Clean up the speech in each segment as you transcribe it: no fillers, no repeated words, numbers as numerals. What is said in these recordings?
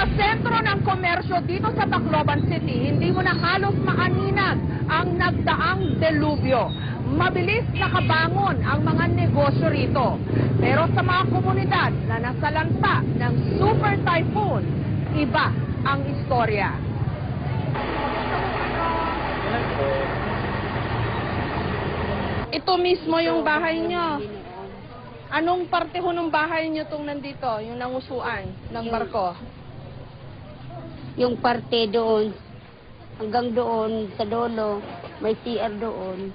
Sa sentro ng komersyo dito sa Tacloban City, hindi mo na halos maaninag ang nagdaang delubyo. Mabilis nakabangon ang mga negosyo rito. Pero sa mga komunidad na nasalanta ng super typhoon, iba ang istorya. Ito mismo yung bahay nyo. Anong parte ho ng bahay nyo itong nandito, yung nangusuan ng barko? Yung parte doon, hanggang doon, sa dulo, may CR doon.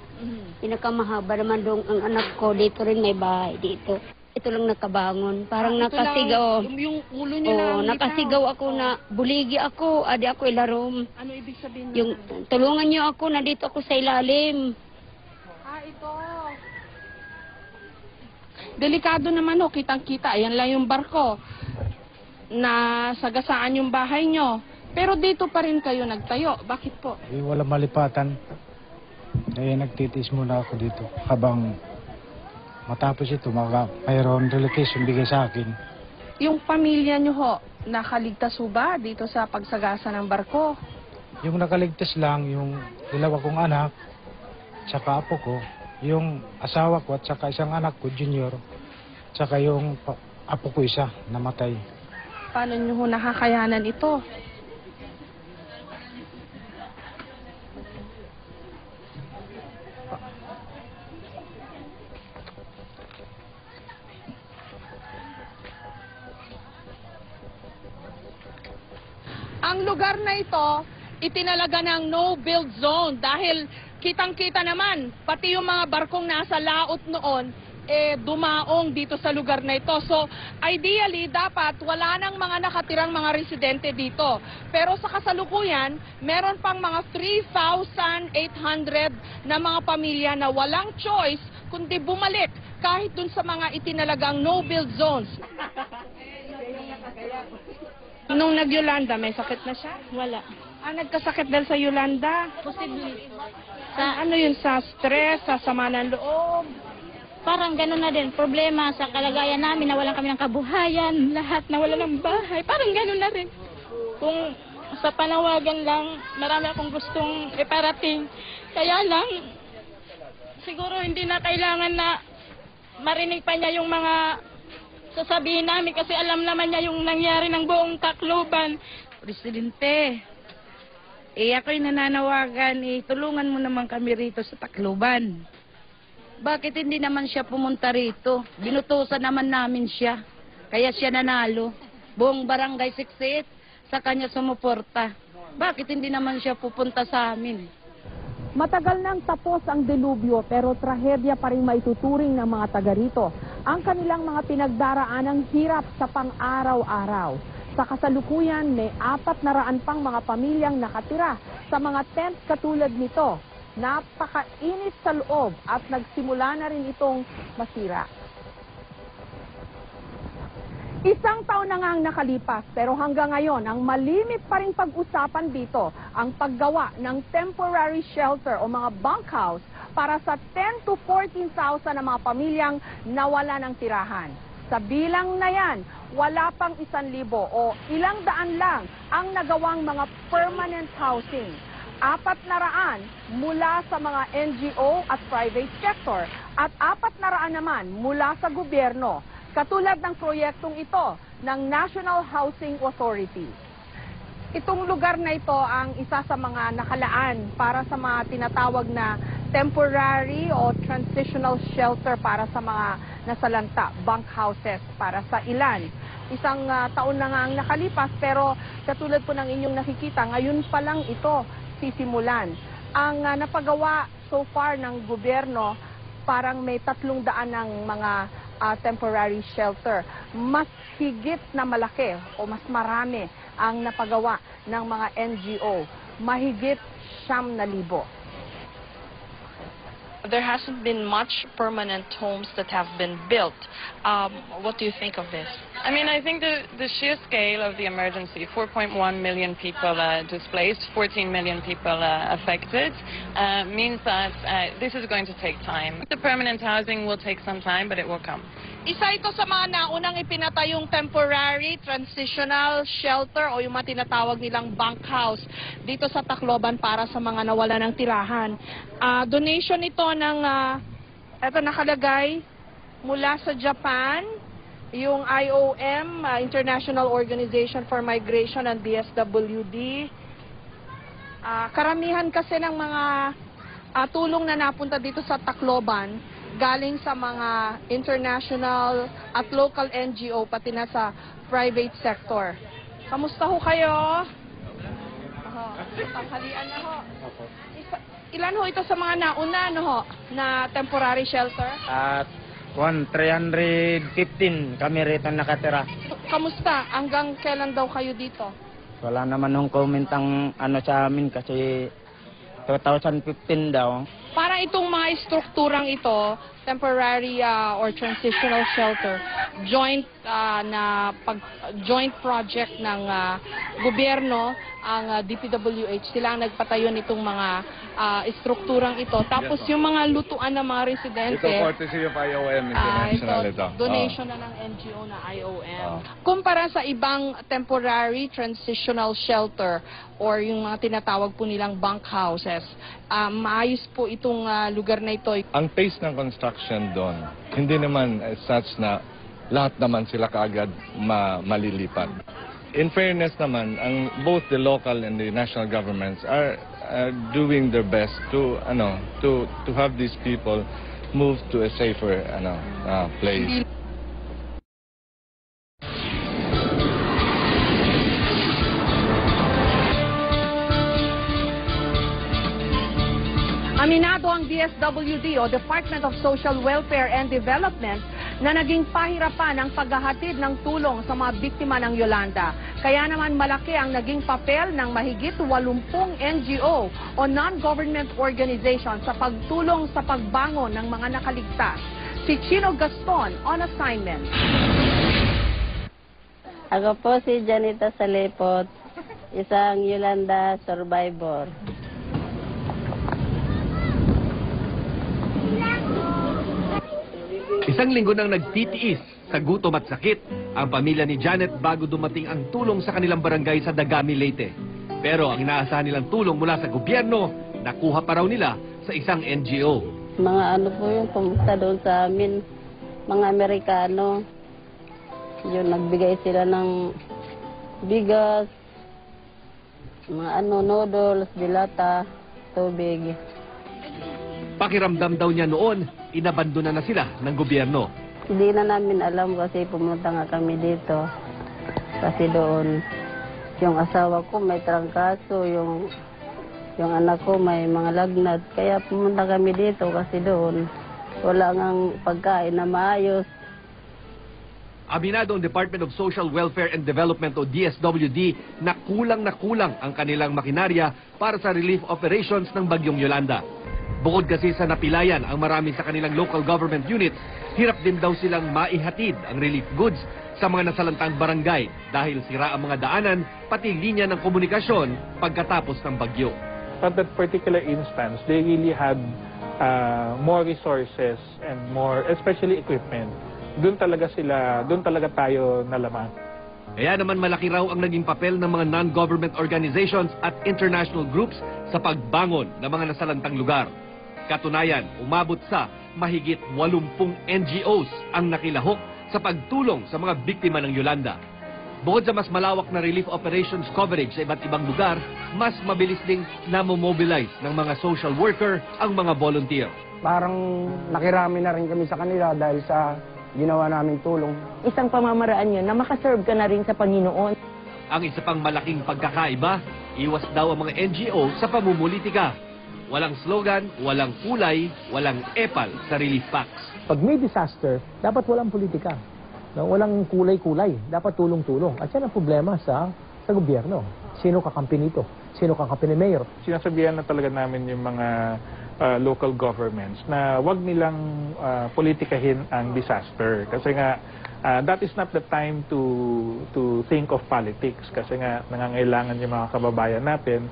Pinakamahaba naman doon ang anak ko, dito rin may bahay, dito. Ito lang nakabangon, parang nakasigaw. Yung ulo nyo Oo, nakasigaw ako na, buligi ako, adi ako ilarom. Ano ibig sabihin Yung, tulungan niyo ako, nandito ako sa ilalim. Ito. Delikado naman ho, kitang-kita. Ayan lang yung barko. Nasagasaan yung bahay nyo. Pero dito pa rin kayo nagtayo. Bakit po? Wala malipatan. Kaya nagtitis muna ako dito. Habang matapos ito, mayroon relocation bigay sa akin. Yung pamilya nyo ho, nakaligtas ho ba dito sa pagsagasa ng barko? Yung nakaligtas lang, yung dalawa kong anak, tsaka apo ko, yung asawa ko at saka isang anak ko, junior, tsaka yung apo ko isa, namatay. Paano nyo ho nakakayanan ito? Ang lugar na ito, itinalaga ng no-build zone dahil kitang-kita naman, pati yung mga barkong nasa laot noon, dumaong dito sa lugar na ito. So, ideally, dapat wala nang mga nakatirang mga residente dito. Pero sa kasalukuyan, meron pang mga 3,800 na mga pamilya na walang choice kundi bumalik kahit dun sa mga itinalagang no-build zones. Nung nag-Yolanda, may sakit na siya? Wala. Nagkasakit dahil sa Yolanda? Posible. Ano yun, sa stress, sa sama ng loob? Parang gano'n na din, problema sa kalagayan namin, nawalan kami ng kabuhayan, lahat nawalan ng bahay, parang gano'n na rin. Kung sa panawagan lang, marami akong gustong iparating. Kaya lang, siguro hindi na kailangan na marinig pa niya yung mga sasabihin namin kasi alam naman niya yung nangyari ng buong Tacloban. Presidente, ako'y nananawagan, tulungan mo naman kami rito sa Tacloban. Bakit hindi naman siya pumunta rito? Binutusan naman namin siya. Kaya siya nanalo. Buong barangay 68 sa kanya sumuporta. Bakit hindi naman siya pupunta sa amin? Matagal nang tapos ang delubyo pero trahedya pa rin maituturing ng mga taga rito ang kanilang mga pinagdaraanang hirap sa pang-araw-araw. Sa kasalukuyan, may 400 pang mga pamilyang nakatira sa mga tent katulad nito. Napakainit sa loob at nagsimula na rin itong masira. Isang taon na nga ang nakalipas pero hanggang ngayon ang malimit pa rin pag-usapan dito ang paggawa ng temporary shelter o mga bunkhouse para sa 10 to 14,000 na mga pamilyang nawala ng tirahan. Sa bilang na yan, wala pang 1,000 o ilang daan lang ang nagawang mga permanent housing. 400 mula sa mga NGO at private sector at 400 naman mula sa gobyerno. Katulad ng proyektong ito ng National Housing Authority. Itong lugar na ito ang isa sa mga nakalaan para sa mga tinatawag na temporary o transitional shelter para sa mga nasalanta, bunk houses para sa ilan. Isang taon na nga ang nakalipas pero katulad po ng inyong nakikita, ngayon pa lang ito sisimulan. Ang napagawa so far ng gobyerno, parang may 300 ng mga temporary shelter. Mas higit na malaki o mas marami ang napagawa ng mga NGO. Mahigit 9,000. There hasn't been much permanent homes that have been built. What do you think of this? I mean, I think the sheer scale of the emergency, 4.1 million people displaced, 14 million people affected, means that this is going to take time. The permanent housing will take some time, but it will come. Isa ito sa mga naunang ipinatayong temporary transitional shelter o yung mga tinatawag nilang bunkhouse dito sa Tacloban para sa mga nawala ng tirahan. Donation ito ng, eto nakalagay, mula sa Japan, yung IOM, International Organization for Migration and DSWD. Karamihan kasi ng mga tulong na napunta dito sa Tacloban galing sa mga international at local NGO pati na sa private sector. Kamusta ho kayo? Tanghalian na ho. Ilan ho ito sa mga nauna na temporary shelter? At 315 kami rito nakatira. Kamusta? Hanggang kailan daw kayo dito? Wala naman nung comment ang sa amin kasi 2015 daw. Para itong mga strukturang ito, temporary or transitional shelter, joint joint project ng gobyerno, ang DPWH, sila ang nagpatayo nitong mga strukturang ito. Tapos yung mga lutuan ng mga residente, Ito courtesy of IOM International ito. Donation na ng NGO na IOM. Kumpara sa ibang temporary transitional shelter or yung mga tinatawag po nilang bunkhouses, maayos po itong lugar na ito. Ang pace ng construction doon, hindi naman as such na lahat naman sila kaagad malilipat. In fairness naman, both the local and the national governments are doing their best to have these people move to a safer place. Aminado ang DSWD o Department of Social Welfare and Development na naging pahirapan ang paghahatid ng tulong sa mga biktima ng Yolanda. Kaya naman malaki ang naging papel ng mahigit 80 NGO o non-government organization sa pagtulong sa pagbangon ng mga nakaligtas. Si Chino Gaston on assignment. Ako po si Janita Salepot, isang Yolanda survivor. Isang linggo nang nagtitiis sa gutom at sakit ang pamilya ni Janet bago dumating ang tulong sa kanilang barangay sa Dagami, Leyte. Pero ang inaasahan nilang tulong mula sa gobyerno, nakuha pa raw nila sa isang NGO. Mga ano po yung pumunta doon sa amin, mga Amerikano. Yung nagbigay sila ng bigas, mga noodles, dilata, tubig. Pakiramdam daw niya noon, inabandona na sila ng gobyerno. Hindi na namin alam kasi pumunta nga kami dito. Kasi doon, yung asawa ko may trangkaso, yung anak ko may mga lagnat. Kaya pumunta kami dito kasi doon, wala ngang pagkain na maayos. Aminado ang Department of Social Welfare and Development o DSWD na kulang ang kanilang makinarya para sa relief operations ng Bagyong Yolanda. Bukod kasi sa napilayan ang marami sa kanilang local government units, hirap din daw silang maihatid ang relief goods sa mga nasalantang barangay dahil sira ang mga daanan pati linya ng komunikasyon pagkatapos ng bagyo. At that particular instance, they really had more resources and more, especially equipment. Doon talaga tayo nalaman. Kaya naman malaki raw ang naging papel ng mga non-government organizations at international groups sa pagbangon ng mga nasalantang lugar. Katunayan, umabot sa mahigit 80 NGOs ang nakilahok sa pagtulong sa mga biktima ng Yolanda. Bukod sa mas malawak na relief operations coverage sa iba't ibang lugar, mas mabilis ding namomobilize ng mga social worker ang mga volunteer. Parang nakirami na rin kami sa kanila dahil sa ginawa naming tulong. Isang pamamaraan yun na makaserve ka na rin sa Panginoon. Ang isa pang malaking pagkakaiba, iwas daw ang mga NGO sa pamumulitika. Walang slogan, walang kulay, walang epal sa relief packs. Pag may disaster, dapat walang politika. No? Walang kulay-kulay, dapat tulong-tulong. At yan ang problema sa gobyerno. Sino kakampi nito? Sino kakampi ni Mayor? Sinasabihan na talaga namin yung mga local governments na wag nilang politikahin ang disaster. Kasi nga, that is not the time to think of politics. Kasi nga, nangangailangan yung mga kababayan natin.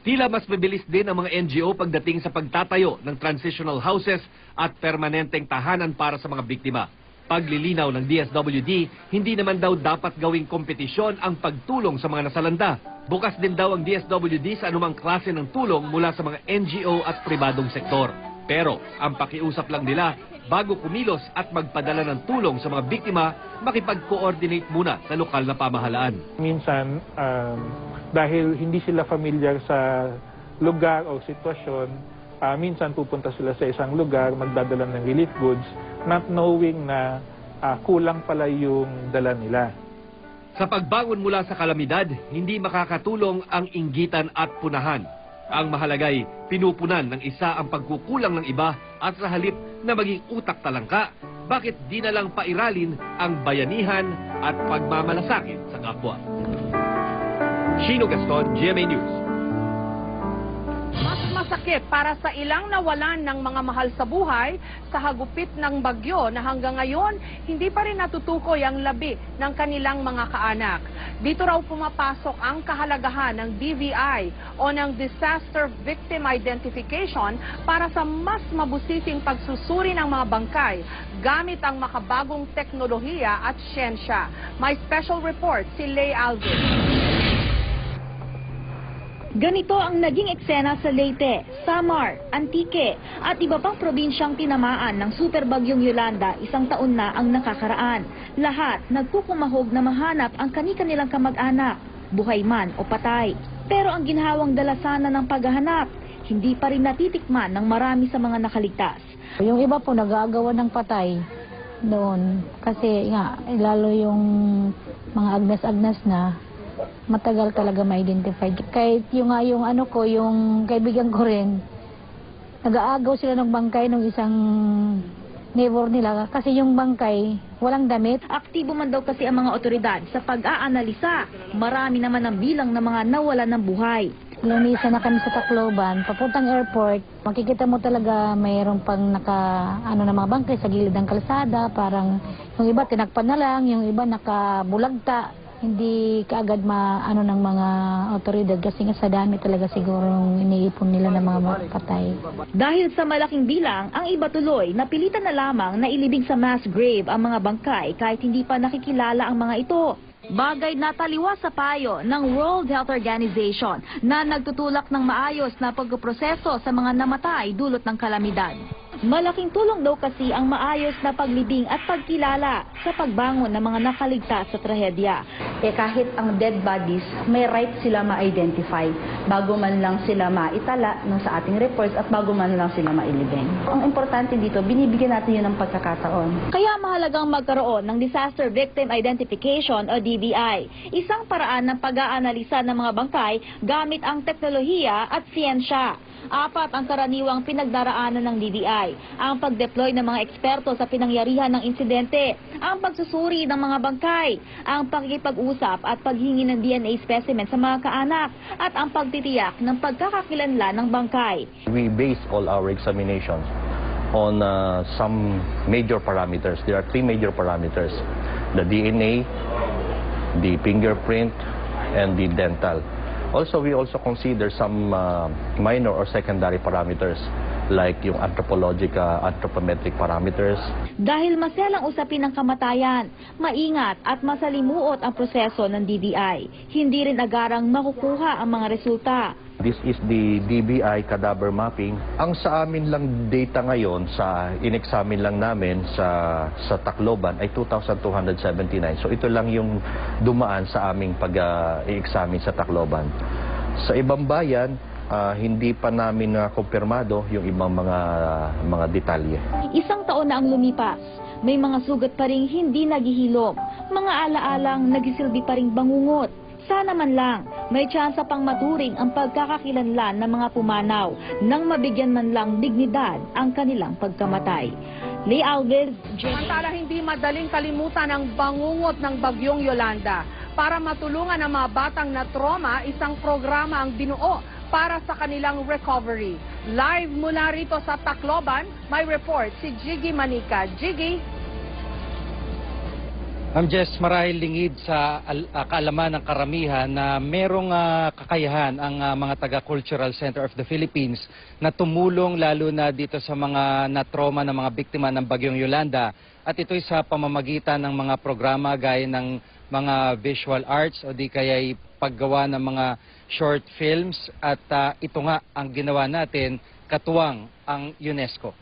Tila mas mabilis din ang mga NGO pagdating sa pagtatayo ng transitional houses at permanenteng tahanan para sa mga biktima. Paglilinaw ng DSWD, hindi naman daw dapat gawing kompetisyon ang pagtulong sa mga nasalanta. Bukas din daw ang DSWD sa anumang klase ng tulong mula sa mga NGO at pribadong sektor. Pero ang pakiusap lang nila, bago kumilos at magpadala ng tulong sa mga biktima, makipag-coordinate muna sa lokal na pamahalaan. Minsan, dahil hindi sila familiar sa lugar o sitwasyon, minsan pupunta sila sa isang lugar, magdadala ng relief goods, not knowing na kulang pala yung dala nila. Sa pagbangon mula sa kalamidad, hindi makakatulong ang inggitan at punahan. Ang mahalagay, pinupunan ng isa ang pagkukulang ng iba at sa halip na maging utak talangka, bakit di na lang pairalin ang bayanihan at pagmamalasakit sa kapwa? Shino Gaston, GMA News. Mas masakit para sa ilang nawalan ng mga mahal sa buhay sa hagupit ng bagyo na hanggang ngayon hindi pa rin natutukoy ang labi ng kanilang mga kaanak. Dito raw pumapasok ang kahalagahan ng DVI o ng Disaster Victim Identification para sa mas mabusising pagsusuri ng mga bangkay gamit ang makabagong teknolohiya at siyensya. May special report si Lay Alvin. Ganito ang naging eksena sa Leyte, Samar, Antique at iba pang probinsyang tinamaan ng superbagyong Yolanda 1 taon na ang nakakaraan. Lahat nagkukumahog na mahanap ang kani-kanilang kamag-anak, buhay man o patay. Pero ang ginhawang dalasana ng paghahanap, hindi pa rin natitikman ng marami sa mga nakaligtas. Yung iba po nag-aagawan ng patay noon kasi nga lalo yung mga agnas-agnas na matagal talaga ma-identify. Kahit yung yung kaibigan ko rin, nag-aagaw sila ng bangkay ng isang neighbor nila kasi yung bangkay walang damit. Aktibo man daw kasi ang mga otoridad sa pag-aanalisa. Marami naman ang bilang ng mga nawalan ng buhay. Lumisa na kami sa Tacloban, papuntang airport, makikita mo talaga mayroong pang na mga bangkay sa gilid ng kalsada, parang yung iba tinakpan na lang, yung iba nakabulagta. Hindi kaagad ng mga otoridad kasi nga sa dami talaga sigurong iniipon nila ng mga patay. Dahil sa malaking bilang, ang iba tuloy napilitan na lamang na ilibing sa mass grave ang mga bangkay kahit hindi pa nakikilala ang mga ito. Bagay na taliwas sa payo ng World Health Organization na nagtutulak ng maayos na pagproseso sa mga namatay dulot ng kalamidad. Malaking tulong daw kasi ang maayos na paglibing at pagkilala sa pagbangon ng mga nakaligtas sa trahedya. Kahit ang dead bodies, may right sila ma-identify bago man lang sila maitala sa ating reports at bago man lang sila mailibing. Ang importante dito, binibigyan natin yun ng pagkakataon. Kaya mahalagang magkaroon ng Disaster Victim Identification o DVI, isang paraan ng pag-aanalisa ng mga bangkay gamit ang teknolohiya at siyensya. 4 ang karaniwang pinagdaraanan ng DVI, ang pag-deploy ng mga eksperto sa pinangyarihan ng insidente, ang pagsusuri ng mga bangkay, ang pakikipag-usap at paghingi ng DNA specimen sa mga kaanak, at ang pagtitiyak ng pagkakakilanlan ng bangkay. We base all our examinations on some major parameters. There are 3 major parameters: the DNA, the fingerprint, and the dental. We also consider some minor or secondary parameters like yung anthropometric parameters. Dahil maselang usapin ng kamatayan, maingat at masalimuot ang proseso ng DVI. Hindi rin agarang makukuha ang mga resulta. This is the DVI cadaver mapping. Ang sa amin lang data ngayon, sa in-examine lang namin sa Tacloban ay 2,279. So ito lang yung dumaan sa aming pag-i-examine sa Tacloban. Sa ibang bayan, hindi pa namin kumpirmado yung ibang mga detalye. 1 taon na ang lumipas. May mga sugat pa ring hindi naghihilom. Mga alaalang nagsisilbi pa ring bangungot. Sana man lang may tsansa pang maturing ang pagkakakilanlan ng mga pumanaw nang mabigyan man lang dignidad ang kanilang pagkamatay. Lay Alves, Samantala, hindi madaling kalimutan ang bangungot ng bagyong Yolanda. Para matulungan ang mga batang na trauma, isang programa ang binuo para sa kanilang recovery. Live mula rito sa Tacloban, may report si Jiggy Manica. Jiggy? Ma'am Jess, marahil lingid sa kaalaman ng karamihan na merong kakayahan ang mga taga-Cultural Center of the Philippines na tumulong lalo na dito sa mga na-trauma ng mga biktima ng Bagyong Yolanda. At ito'y sa pamamagitan ng mga programa gaya ng mga visual arts o di kaya'y paggawa ng mga short films. At ito nga ang ginawa natin, katuwang ang UNESCO.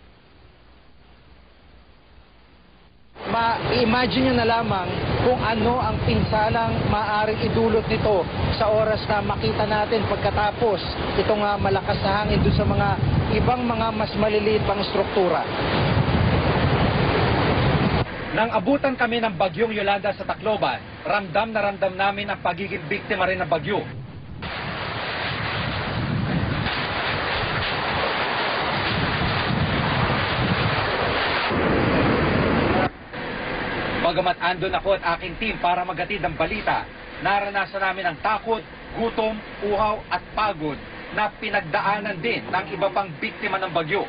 Ma-imagine nyo na lamang kung ano ang pinsalang maaaring idulot nito sa oras na makita natin pagkatapos itong malakas na hangin doon sa mga ibang mga mas maliliit pang struktura. Nang abutan kami ng Bagyong Yolanda sa Tacloban, ramdam na ramdam namin ang pagiging biktima rin ng bagyo. Bagamat andon ako at aking team para maghatid ng balita, naranasan namin ang takot, gutom, uhaw at pagod na pinagdaanan din ng iba pang biktima ng bagyo.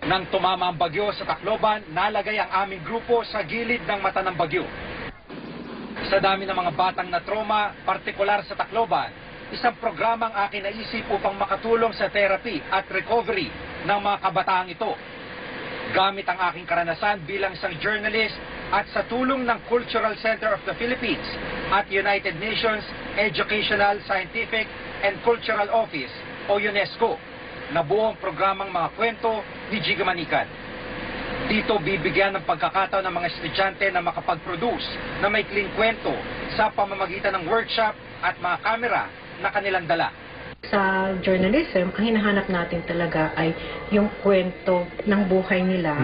Nang tumama ang bagyo sa Tacloban, nalagay ang aming grupo sa gilid ng mata ng bagyo. Sa dami ng mga batang na trauma, partikular sa Tacloban, isang programang akin naisip upang makatulong sa therapy at recovery ng mga kabataang ito. Gamit ang aking karanasan bilang isang journalist at sa tulong ng Cultural Center of the Philippines at United Nations Educational, Scientific and Cultural Office o UNESCO, nabuo ang programang mga kwento ni Jiga Manikan. Dito bibigyan ng pagkakataon ng mga estudyante na makapag-produce na maikling kwento sa pamamagitan ng workshop at mga kamera na kanilang dala. Sa journalism, ang hinahanap natin talaga ay yung kwento ng buhay nila.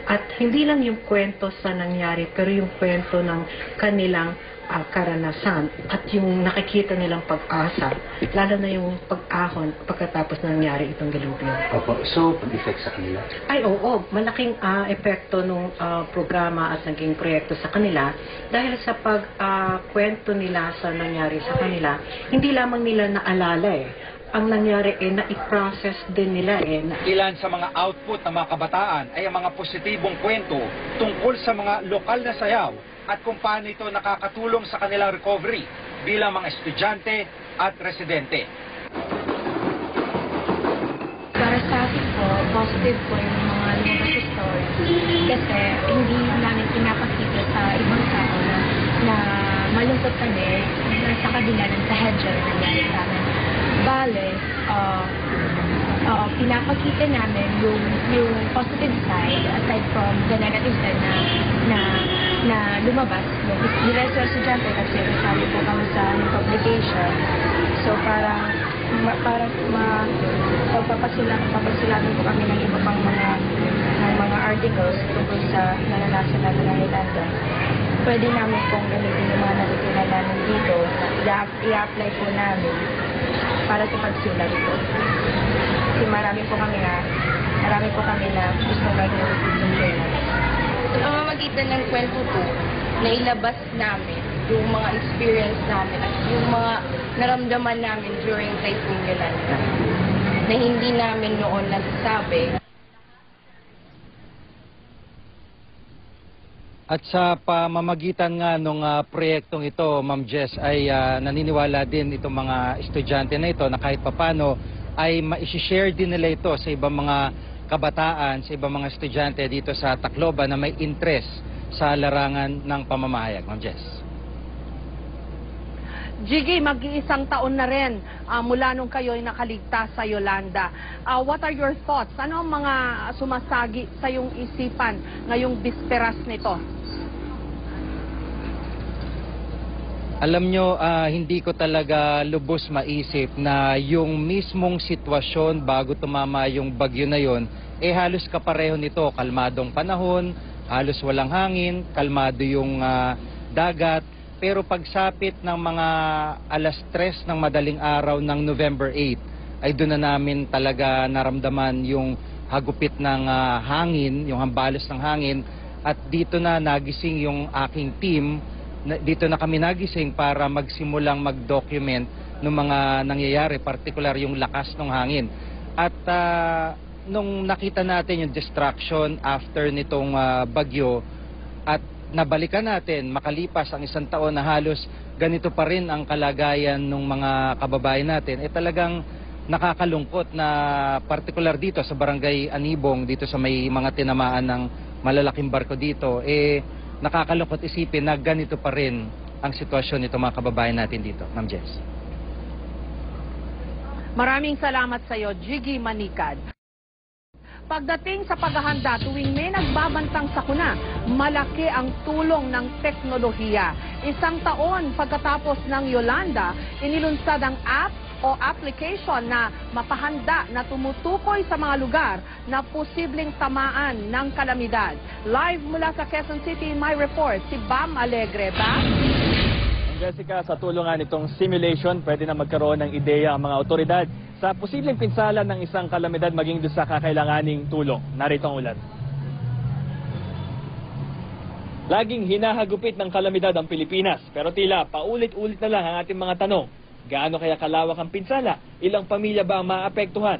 At hindi lang yung kwento sa nangyari, pero yung kwento ng kanilang karanasan at yung nakikita nilang pag-asa, lalo na yung pag-ahon pagkatapos nangyari itong dilubyo. Opo, so pag-effect sa kanila? Ay oo, malaking epekto ng programa at naging proyekto sa kanila dahil sa pag-kwento nila sa nangyari sa kanila, hindi lamang nila naalala ang nangyari na-i-process din nila Ilan sa mga output ng mga kabataan ay ang mga positibong kwento tungkol sa mga lokal na sayaw at kung paano ito nakakatulong sa kanilang recovery bilang mga estudyante at residente. Para sa akin po, positive po yung mga lumabas stories kasi hindi namin pinapakita sa ibang tao na malungkot kami sa kabila ng trahedya na nangyari sa amin. Bale, pinapakita namin yung positive side aside from the negative side na lumabas. Direct sa estudyante kasi kasali po kami sa publication. So parang pagpapasulatan po kami ng iba pang mga articles tungkol sa naranasan natin ng Yolanda. Pwede namin pong gamitin yung mga natutunan namin dito na i-apply po namin para sa pagsulat po. Kasi marami po kami na gusto gagawin yung journal. Sa pamamagitan ng kwento po, nailabas namin yung mga experience namin at yung mga naramdaman namin during Typhoon Yolanda na hindi namin noon nasasabi. At sa pamamagitan nga ng proyektong ito, Ma'am Jess, ay naniniwala din itong mga estudyante na ito na kahit papano ay ma-share din nila ito sa ibang mga kabataan, sa ibang mga estudyante dito sa Tacloban na may interest sa larangan ng pamamahayag. Ma'am Jess. Jiggy, mag-iisang taon na rin mula nung kayo'y nakaligtas sa Yolanda. What are your thoughts? Ano ang mga sumasagi sa iyong isipan ngayong bisperas nito? Alam nyo, hindi ko talaga lubos maisip na yung mismong sitwasyon bago tumama yung bagyo na yon, halos kapareho nito. Kalmadong panahon, halos walang hangin, kalmado yung dagat. Pero pagsapit ng mga alas 3 ng madaling araw ng November 8, ay doon na namin talaga naramdaman yung hagupit ng hangin, yung hambalos ng hangin. At dito na nagising yung aking team. Dito na kami nagising para magsimulang mag-document ng mga nangyayari, partikular yung lakas ng hangin. At nung nakita natin yung destruction after nitong bagyo, at nabalikan natin, makalipas ang 1 taon na halos ganito pa rin ang kalagayan ng mga kababayan natin, talagang nakakalungkot na partikular dito sa Barangay Anibong, dito sa may mga tinamaan ng malalaking barko dito, nakakalungkot isipin na ganito pa rin ang sitwasyon nito mga kababayan natin dito. Ma'am Jess. Maraming salamat sa iyo, Jiggy Manikad. Pagdating sa paghahanda tuwing may nagbabantang sakuna, malaki ang tulong ng teknolohiya. 1 taon pagkatapos ng Yolanda, inilunsad ang app o application na mapahanda na tumutukoy sa mga lugar na posibleng tamaan ng kalamidad. Live mula sa Quezon City, my report, si Bam Alegre. Bam? Jessica, sa tulungan nitong simulation, pwede na magkaroon ng ideya ang mga otoridad sa posibleng pinsala ng isang kalamidad maging doon sa kakailanganing tulong. Narito ang ulat. Laging hinahagupit ng kalamidad ang Pilipinas, pero tila paulit-ulit na lang ang ating mga tanong. Gaano kaya kalawak ang pinsala? Ilang pamilya ba ang maapektuhan?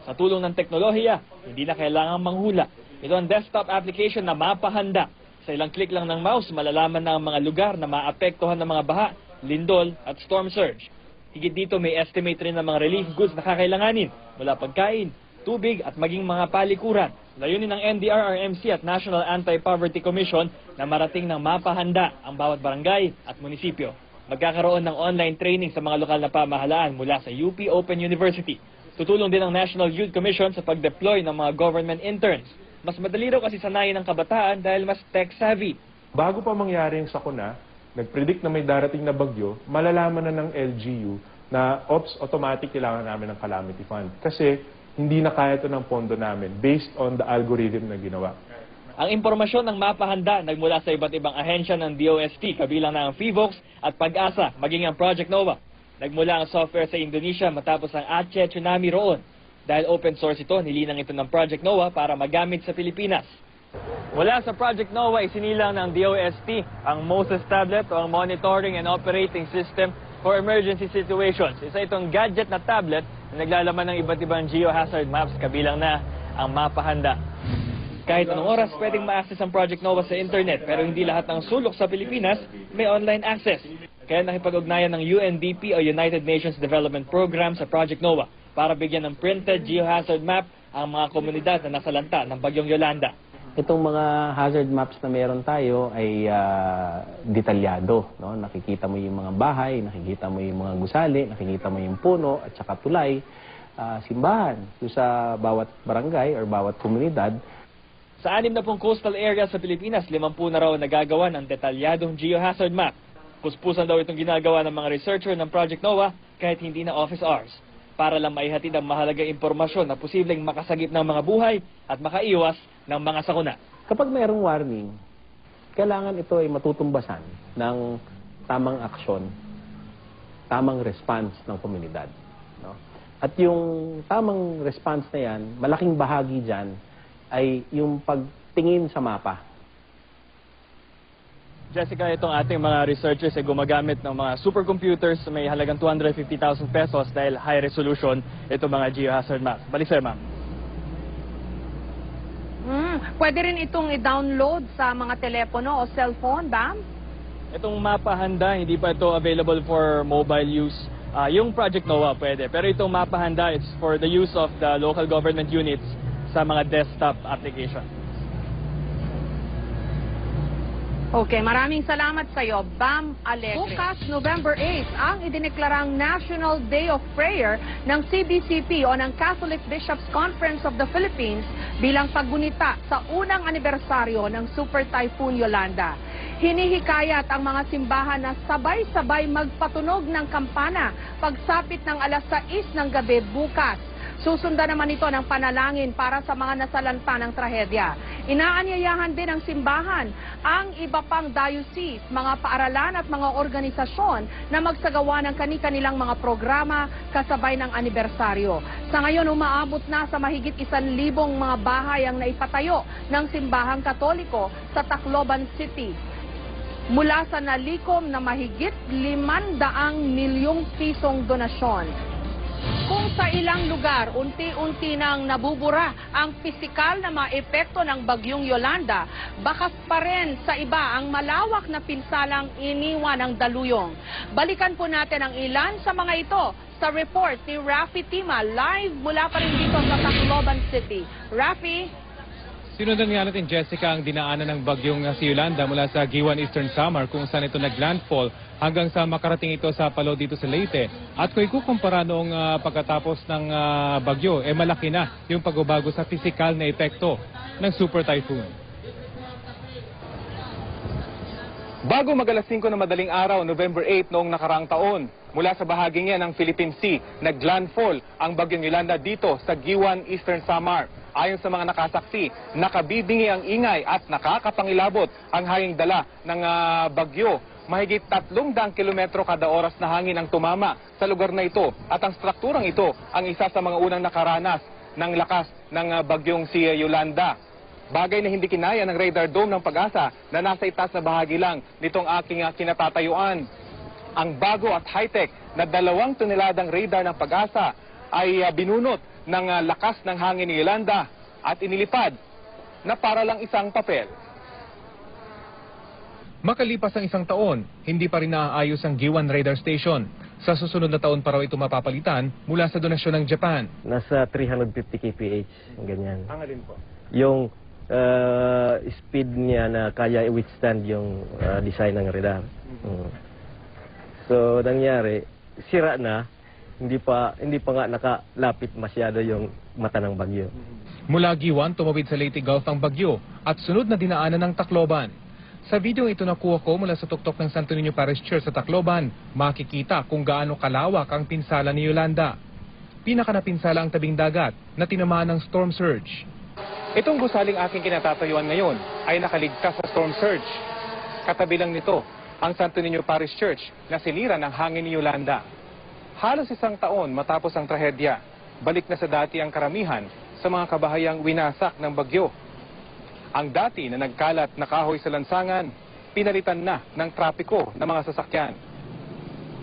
Sa tulong ng teknolohiya, hindi na kailangang manghula. Ito ang desktop application na mapahanda. Sa ilang click lang ng mouse, malalaman na ang mga lugar na maapektuhan ng mga baha, lindol at storm surge. Higit dito may estimate rin ng mga relief goods na kakailanganin mula pagkain, tubig at maging mga palikuran. Layunin ng NDRRMC at National Anti-Poverty Commission na marating ng mapahanda ang bawat barangay at munisipyo. Magkakaroon ng online training sa mga lokal na pamahalaan mula sa UP Open University. Tutulong din ang National Youth Commission sa pag-deploy ng mga government interns. Mas madali raw kasi sanayin ng kabataan dahil mas tech-savvy. Bago pa mangyari yung sakuna, nag-predict na may darating na bagyo, malalaman na ng LGU na, automatic kailangan namin ng calamity fund. Kasi hindi na kaya ito ng pondo namin based on the algorithm na ginawa. Ang impormasyon ng mapahanda nagmula sa iba't ibang ahensya ng DOST, kabilang na ang PHIVOLCS at Pag-asa, maging ang Project NOVA. Nagmula ang software sa Indonesia matapos ang Aceh tsunami roon. Dahil open source ito, nilinang ito ng Project NOVA para magamit sa Pilipinas. Mula sa Project NOVA, isinilang ng DOST ang MOSES tablet o ang Monitoring and Operating System for Emergency Situations. Isa itong gadget na tablet na naglalaman ng iba't ibang geohazard maps, kabilang na ang mapahanda. Kahit anong oras, pwedeng ma-access ang Project NOVA sa internet, pero hindi lahat ng sulok sa Pilipinas may online access. Kaya nakipag-ugnayan ng UNDP o United Nations Development Program sa Project NOVA para bigyan ng printed geohazard map ang mga komunidad na nasalanta ng Bagyong Yolanda. Itong mga hazard maps na meron tayo ay detalyado. No? Nakikita mo yung mga bahay, nakikita mo yung mga gusali, nakikita mo yung puno at saka tulay, simbahan. So, sa bawat barangay or bawat komunidad. Sa 60 coastal areas sa Pilipinas, 50 na raw nagagawa ng detalyadong geohazard map. Puspusan daw itong ginagawa ng mga researcher ng Project NOVA kahit hindi na office hours, para lang maihatid ang mahalagang impormasyon na posibleng makasagip ng mga buhay at makaiwas ng mga sakuna. Kapag mayroong warning, kailangan ito ay matutumbasan ng tamang aksyon, tamang response ng komunidad. No? At yung tamang response na yan, malaking bahagi dyan ay yung pagtingin sa mapa. Jessica, itong ating mga researchers ay gumagamit ng mga supercomputers may halagang 250,000 pesos dahil high resolution itong mga geohazard maps. Balik sa'yo, ma'am. Pwede rin itong i-download sa mga telepono o cellphone, Bam? Itong mapahanda, hindi pa ito available for mobile use. Yung Project NOVA pwede, pero itong mapahanda, it's for the use of the local government units sa mga desktop application. Okay, maraming salamat sa iyo, Bam Alegre. Bukas, November 8, ang idineklarang National Day of Prayer ng CBCP o ng Catholic Bishops' Conference of the Philippines bilang paggunita sa unang anibersaryo ng Super Typhoon Yolanda. Hinihikayat ang mga simbahan na sabay-sabay magpatunog ng kampana pagsapit ng alas 6 ng gabi bukas. Susundan naman ito ng panalangin para sa mga nasalanta ng trahedya. Inaanyayahan din ng simbahan ang iba pang diocese, mga paaralan at mga organisasyon na magsagawa ng kani-kanilang mga programa kasabay ng anibersaryo. Sa ngayon, umaabot na sa mahigit 1,000 mga bahay ang naipatayo ng simbahang Katoliko sa Tacloban City. Mula sa nalikom na mahigit 500 milyong pisong donasyon. Kung Sa ilang lugar, unti-unti nang nabubura ang pisikal na mga epekto ng bagyong Yolanda. Bakas pa rin sa iba ang malawak na pinsalang iniwan ng daluyong. Balikan po natin ang ilan sa mga ito sa report ni Rafi Tima, live mula pa rin dito sa Tacloban City. Rafi? Sinundan nga natin, Jessica, ang dinaanan ng bagyong si Yolanda mula sa Giwan, Eastern Samar kung saan ito naglandfall hanggang sa makarating ito sa Palo dito sa Leyte. At kung ikukumpara noong pagkatapos ng bagyo, malaki na yung pagbabago sa pisikal na epekto ng super typhoon. Bago mag-alas 5 na madaling araw, November 8 noong nakaraang taon, mula sa bahaging yan ng Philippine Sea, naglandfall ang bagyong Yolanda dito sa Giwan, Eastern Samar. Ayon sa mga nakasaksi, nakabibingi ang ingay at nakakapangilabot ang hanging dala ng bagyo. Mahigit 300 kilometro kada oras na hangin ang tumama sa lugar na ito. At ang strukturang ito ang isa sa mga unang nakaranas ng lakas ng bagyong si Yolanda. Bagay na hindi kinaya ng radar dome ng Pag-asa na nasa itaas na bahagi lang nitong aking kinatatayuan. Ang bago at high-tech na 2 toneladang radar ng Pag-asa ay binunot ng lakas ng hangin ni Yolanda at inilipad na para lang isang papel. Makalipas ang isang taon, hindi pa rin naaayos ang Giwan Radar Station. Sa susunod na taon pa raw ito mapapalitan mula sa donasyon ng Japan. Nasa 350 kph, ganyan. Ang alin po? Yung speed niya na kaya i-withstand yung design ng radar. So, nangyari, sira na. Hindi pa nga nakalapit masyado yung mata ng bagyo. Mula Giwan, tumawid sa Leyte Gulf ang bagyo at sunod na dinaanan ng Tacloban. Sa video ito nakuha ko mula sa tuktok ng Santo Niño Parish Church sa Tacloban, makikita kung gaano kalawak ang pinsala ni Yolanda. Pinakanapinsala ang tabing dagat na tinamaan ng storm surge. Itong gusaling aking kinatatayuan ngayon ay nakaligtas sa storm surge. Katabi lang nito ang Santo Niño Parish Church na sinira ng hangin ni Yolanda. Halos isang taon matapos ang trahedya, balik na sa dati ang karamihan sa mga kabahayang winasak ng bagyo. Ang dati na nagkalat na kahoy sa lansangan, pinalitan na ng trapiko ng mga sasakyan.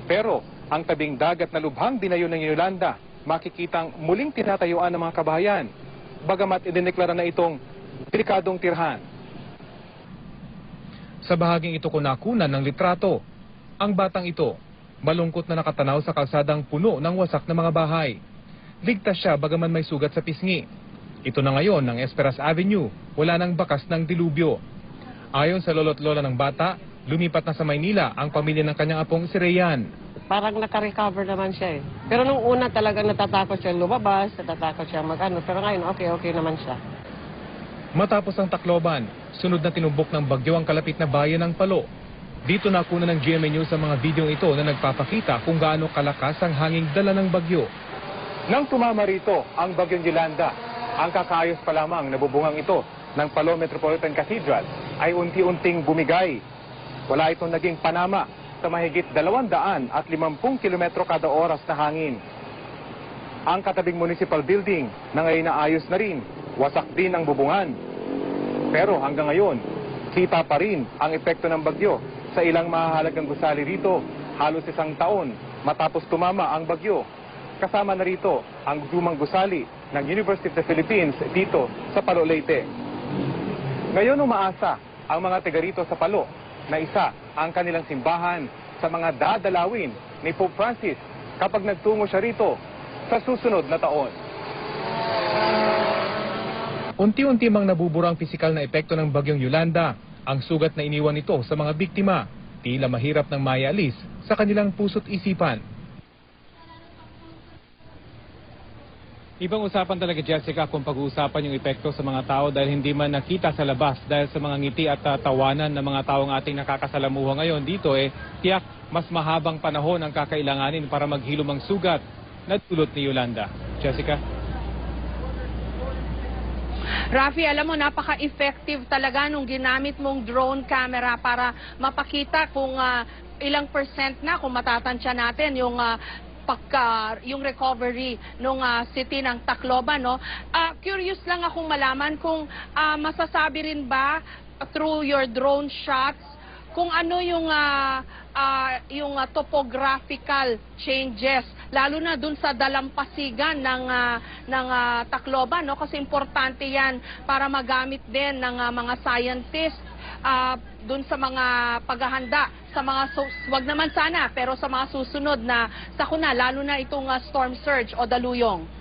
Pero ang tabing dagat na lubhang dinayo ng Yolanda, makikitang muling tinatayuan ng mga kabahayan, bagamat idineklara na itong delikadong tirhan. Sa bahaging ito ko nakunan ng litrato, ang batang ito, malungkot na nakatanaw sa kalsadang puno ng wasak na mga bahay. Ligtas siya bagaman may sugat sa pisngi. Ito na ngayon ng Esperas Avenue, wala nang bakas ng dilubyo. Ayon sa lolo't lola ng bata, lumipat na sa Maynila ang pamilya ng kanyang apong si Rayan. Parang naka-recover naman siya eh. Pero nung una talagang natatakot siya lumabas, natatakot siya mag-ano. Pero ngayon okay naman siya. Matapos ang Tacloban, sunod na tinumbok ng bagyo ang kalapit na bayan ng Palo. Dito nakuna ng GMA News sa mga videong ito na nagpapakita kung gaano kalakas ang hanging dala ng bagyo. Nang tumama rito ang bagyong Yolanda, ang kakaayos pa lamang na bubungang ito ng Palo Metropolitan Cathedral ay unti-unting bumigay. Wala itong naging panama sa mahigit 250 kilometro kada oras na hangin. Ang katabing municipal building na ngayon naayos na rin, wasak din ang bubungan. Pero hanggang ngayon, kita pa rin ang epekto ng bagyo sa ilang mahahalagang gusali rito, halos isang taon matapos tumama ang bagyo. Kasama na rito ang lumang gusali ng University of the Philippines dito sa Palo, Leyte. Ngayon umaasa ang mga taga rito sa Palo na isa ang kanilang simbahan sa mga dadalawin ni Pope Francis kapag nagtungo siya rito sa susunod na taon. Unti-unti mang nabubura ang pisikal na epekto ng bagyong Yolanda. Ang sugat na iniwan nito sa mga biktima, tila mahirap nang maialis sa kanilang puso't isipan. Ibang usapan talaga, Jessica, kung pag-uusapan yung epekto sa mga tao dahil hindi man nakita sa labas dahil sa mga ngiti at tawanan ng mga taong ating nakakasalamuha ngayon dito, tiyak mas mahabang panahon ang kakailanganin para maghilom ang sugat na dulot ni Yolanda. Jessica? Rafi, alam mo, napaka-effective talaga nung ginamit mong drone camera para mapakita kung ilang percent na, kung matatansya natin yung yung recovery ng city ng Tacloban, no? Curious lang akong malaman kung masasabi rin ba through your drone shots kung ano yung topographical changes, lalo na dun sa dalampasigan ng Tacloban, no? Kasi importante yan para magamit din ng mga scientists dun sa mga paghahanda sa mga wag naman sana pero sa mga susunod na sakuna, lalo na itong storm surge o daluyong.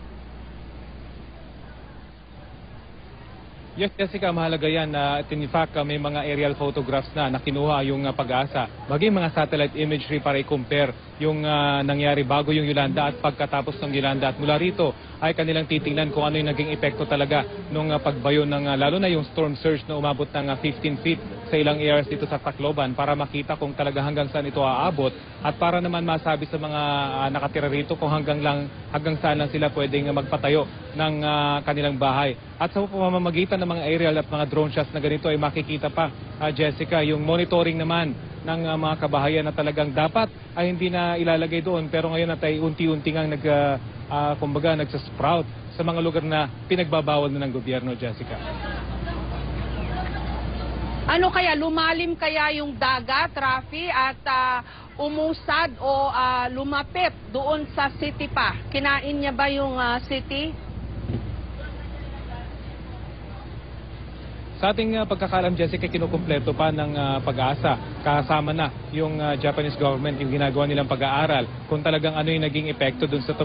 Yes, Jessica, mahalaga yan na in fact may mga aerial photographs na kinuha yung Pag-asa. Maging mga satellite imagery para i-compare yung nangyari bago yung Yolanda at pagkatapos ng Yolanda. At mula rito ay kanilang titingnan kung ano yung naging epekto talaga nung pagbayo ng lalo na yung storm surge na umabot ng 15 feet sa ilang areas dito sa Tacloban para makita kung talaga hanggang saan ito aabot at para naman masabi sa mga nakatira rito kung hanggang saan lang sila pwedeng magpatayo ng kanilang bahay. At sa pamamagitan ng mga aerial at mga drone shots na ganito ay makikita pa, Jessica, yung monitoring naman ng mga kabahayan na talagang dapat ay hindi na ilalagay doon pero ngayon ay unti-unti ngang nagsasprout sa mga lugar na pinagbabawal na ng gobyerno, Jessica. Ano kaya, lumalim kaya yung dagat, Rafi, at umusad o lumapit doon sa city pa? Kinain niya ba yung city? Sa ating pagkakalam, Jessica, kinukumpleto pa ng Pag-asa. Kasama na yung Japanese government, yung ginagawa nilang pag-aaral kung talagang ano yung naging epekto dun sa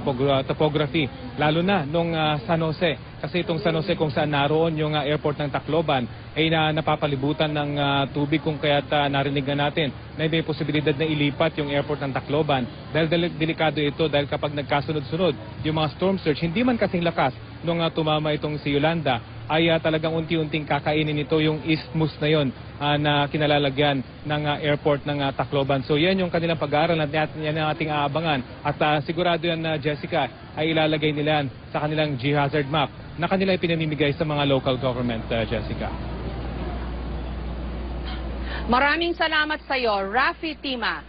topography. Lalo na nung San Jose. Kasi itong San Jose kung saan naroon yung airport ng Tacloban ay napapalibutan ng tubig kung kaya't narinig na natin na may posibilidad na ilipat yung airport ng Tacloban. Dahil delikado ito dahil kapag nagkasunod-sunod yung mga storm surge, hindi man kasing lakas nung tumama itong si Yolanda, ay talagang unti-unting kakainin ito yung isthmus na yon na kinalalagyan ng airport ng Tacloban. So yan yung kanilang pag-aaral at yan ang ating aabangan. At sigurado yan, Jessica, ay ilalagay nila sa kanilang G-hazard map na kanila ipinamimigay sa mga local government, Jessica. Maraming salamat sa iyo, Rafi Tima.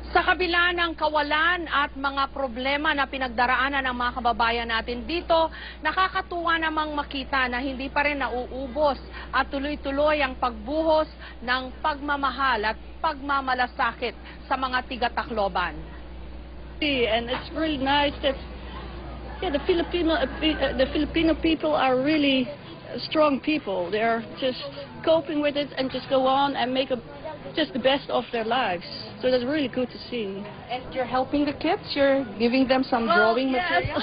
Sa kabila ng kawalan at mga problema na pinagdaraanan ng mga kababayan natin dito, nakakatuwa namang makita na hindi pa rin nauubos at tuloy-tuloy ang pagbuhos ng pagmamahal at pagmamalasakit sa mga tiga-Tacloban. And it's really nice that the Filipino people are really strong people. They are just coping with it and just go on and make just the best of their lives. So that's really good to see. And you're helping the kids? You're giving them some drawing material?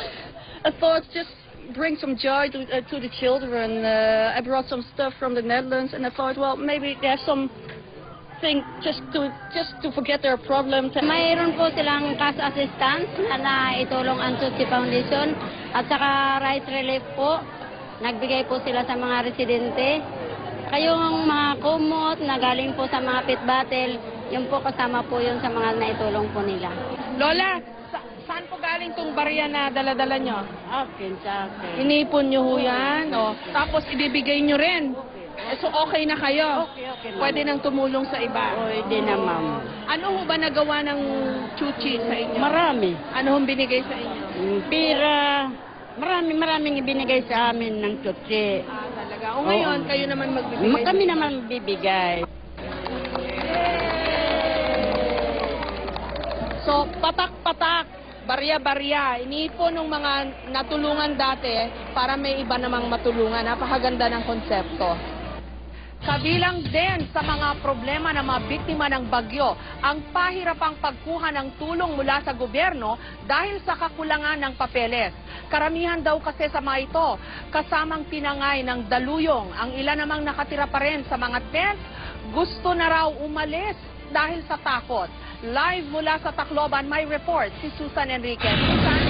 I thought just bring some joy to the children. I brought some stuff from the Netherlands and I thought, well, maybe they have something just to forget their problems. Mayroon po silang cash assistance na itulong ang Tutsi Foundation at saka rice relief po. Nagbigay po sila sa mga residente. Kayong mga kumot na galing po sa mga pit battle, yun po kasama po yun sa mga naitulong po nila. Lola, saan po galing tong barya na dala-dala nyo? Akin, sa akin. Inipon nyo ho yan, o, tapos ibibigay nyo rin. So okay na kayo? Okay na. Pwede nang tumulong sa iba? Pwede na, ma'am. Ano ho ba nagawa ng Chuchi sa inyo? Marami. Ano hong binigay sa inyo? Pira. Maraming ibinigay sa amin ng Tutsi. Talaga? O ngayon, kayo naman magbibigay? Kami naman bibigay. So, patak-patak, barya-barya, iniipon ng mga natulungan dati para may iba namang matulungan. Napakaganda ng konsepto. Kabilang din sa mga problema ng mga biktima ng bagyo, ang pahirapang pagkuha ng tulong mula sa gobyerno dahil sa kakulangan ng papeles. Karamihan daw kasi sa mga ito, kasamang tinangay ng daluyong. Ang ilan namang nakatira pa rin sa mga tent, gusto na raw umalis dahil sa takot. Live mula sa Tacloban, may report si Susan Enriquez. Susan?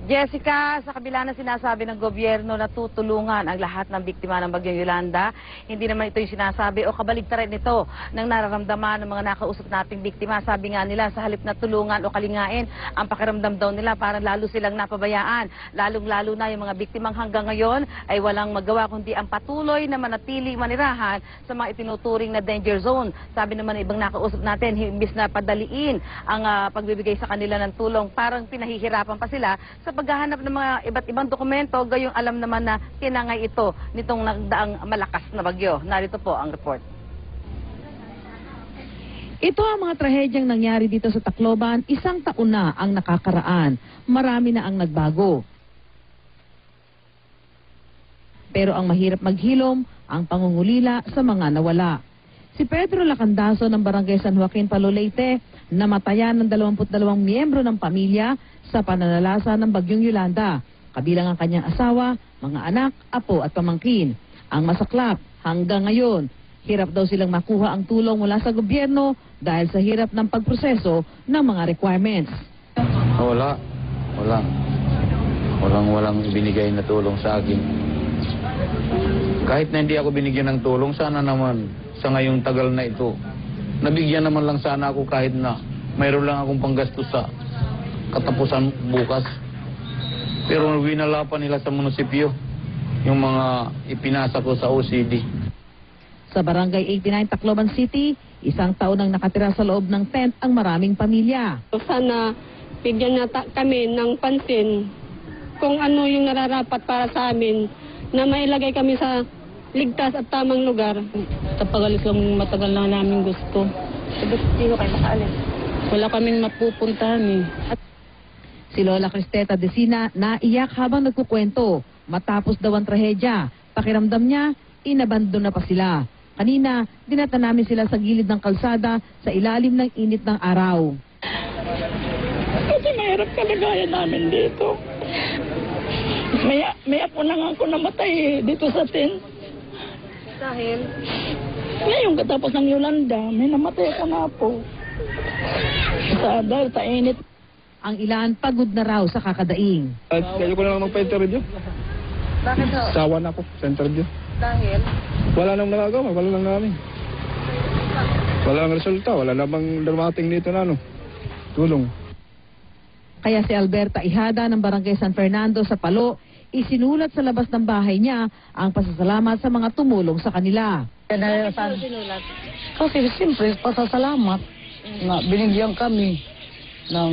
Jessica, sa kabila ng sinasabi ng gobyerno na tutulungan ang lahat ng biktima ng Bagyong Yolanda, hindi naman ito yung sinasabi o kabaligtaran nito ng nararamdaman ng mga nakausap nating biktima. Sabi nga nila, sa halip na tulungan o kalingain, ang pakiramdam daw nila parang lalo silang napabayaan. Lalong-lalo na yung mga biktimang hanggang ngayon ay walang magawa kundi ang patuloy na manatiling manirahan sa mga itinuturing na danger zone. Sabi naman ng ibang nakausap natin, imbis na padaliin ang pagbibigay sa kanila ng tulong, parang pinahihirapan pa sila sa paghahanap ng mga iba't ibang dokumento, gayong alam naman na tinangay ito nitong nagdaang malakas na bagyo. Narito po ang report. Ito ang mga trahedyang nangyari dito sa Tacloban, 1 taon na ang nakakaraan. Marami na ang nagbago. Pero ang mahirap maghilom, ang pangungulila sa mga nawala. Si Pedro Lacandaso ng Barangay San Joaquin, Palolete, namatayan ng 22 miyembro ng pamilya sa pananalasa ng Bagyong Yolanda, kabilang ang kanyang asawa, mga anak, apo at pamangkin. Ang masaklap, hanggang ngayon, hirap daw silang makuha ang tulong mula sa gobyerno dahil sa hirap ng pagproseso ng mga requirements. Walang binigay na tulong sa akin. Kahit na hindi ako binigyan ng tulong, sana naman sa ngayong tagal na ito, nabigyan naman lang sana ako kahit na mayroon lang akong panggastos sa katapusan bukas. Pero winalapan nila sa munisipyo yung mga ipinasa ko sa OCD. Sa Barangay 89 Tacloban City, 1 taon nang nakatira sa loob ng tent ang maraming pamilya. Sana bigyan na kami ng pansin kung ano yung nararapat para sa amin na mailagay kami sa ligtas at tamang lugar. Kapagalis lang matagal na namin gusto. Sino kayo makaalis? Wala kaming mapupuntahan eh. Si Lola Cristeta Decina naiyak habang nagkukwento. Matapos daw ang trahedya, pakiramdam niya, inabandon na pa sila. Kanina, dinata namin sila sa gilid ng kalsada sa ilalim ng init ng araw. Kasi mahirap kalagayan namin dito. May apo na nga ako namatay dito sa tent. Dahil? Ngayong katapos ng Yolanda, may namatay ako na po. Dahil sa init. Ang ilan pagod na raw sa kakadaing. Kaya ko na lang magpa-interview. Bakit ho? Sawa na ako sa interview. Dahil? Wala nang nagagawa, wala nang namin. Wala nang resulta, wala namang dumating dito na tulong. Kaya si Alberta Ihada ng Barangay San Fernando sa Palo, isinulat sa labas ng bahay niya ang pasasalamat sa mga tumulong sa kanila. Kasi siyempre, pasasalamat na binigyan kami ng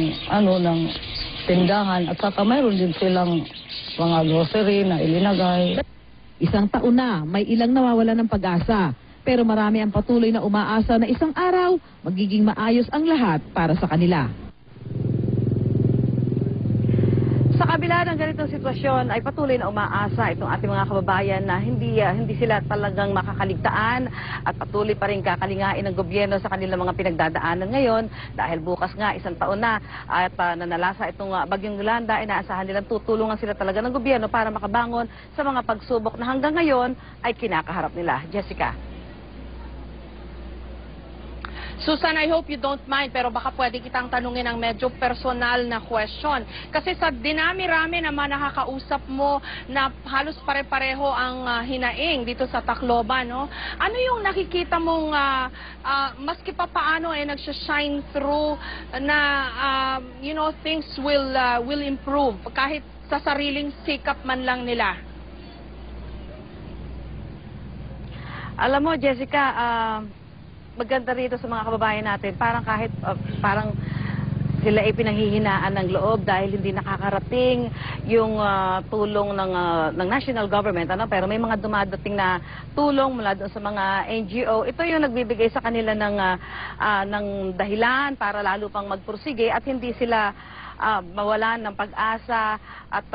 tindahan at saka mayroon din silang mga grocery na ilinagay. 1 taon na, may ilang nawawala ng pag-asa. Pero marami ang patuloy na umaasa na isang araw, magiging maayos ang lahat para sa kanila. Sa kabila ng ganitong sitwasyon ay patuloy na umaasa itong ating mga kababayan na hindi sila talagang makakaligtaan at patuloy pa rin kakalingain ng gobyerno sa kanilang mga pinagdadaanan ngayon dahil bukas nga 1 taon na at nanalasa itong Bagyong Yolanda, inaasahan nilang tutulungan sila talaga ng gobyerno para makabangon sa mga pagsubok na hanggang ngayon ay kinakaharap nila. Jessica. Susan, I hope you don't mind, pero baka pwede kitang tanungin ng medyo personal na question. Kasi sa dinami-rami naman nakakausap mo na halos pare-pareho ang hinaing dito sa Tacloban, no? Ano yung nakikita mong maski pa paano nagsha-shine through na things will improve kahit sa sariling sikap man lang nila? Alam mo, Jessica, maganda rito sa mga kababayan natin, parang kahit parang sila ay pinanghihinaan ng loob dahil hindi nakakarating yung tulong ng national government, pero may mga dumadating na tulong mula doon sa mga NGO. Ito yung nagbibigay sa kanila ng dahilan para lalo pang magpursige at hindi sila mawalan ng pag-asa at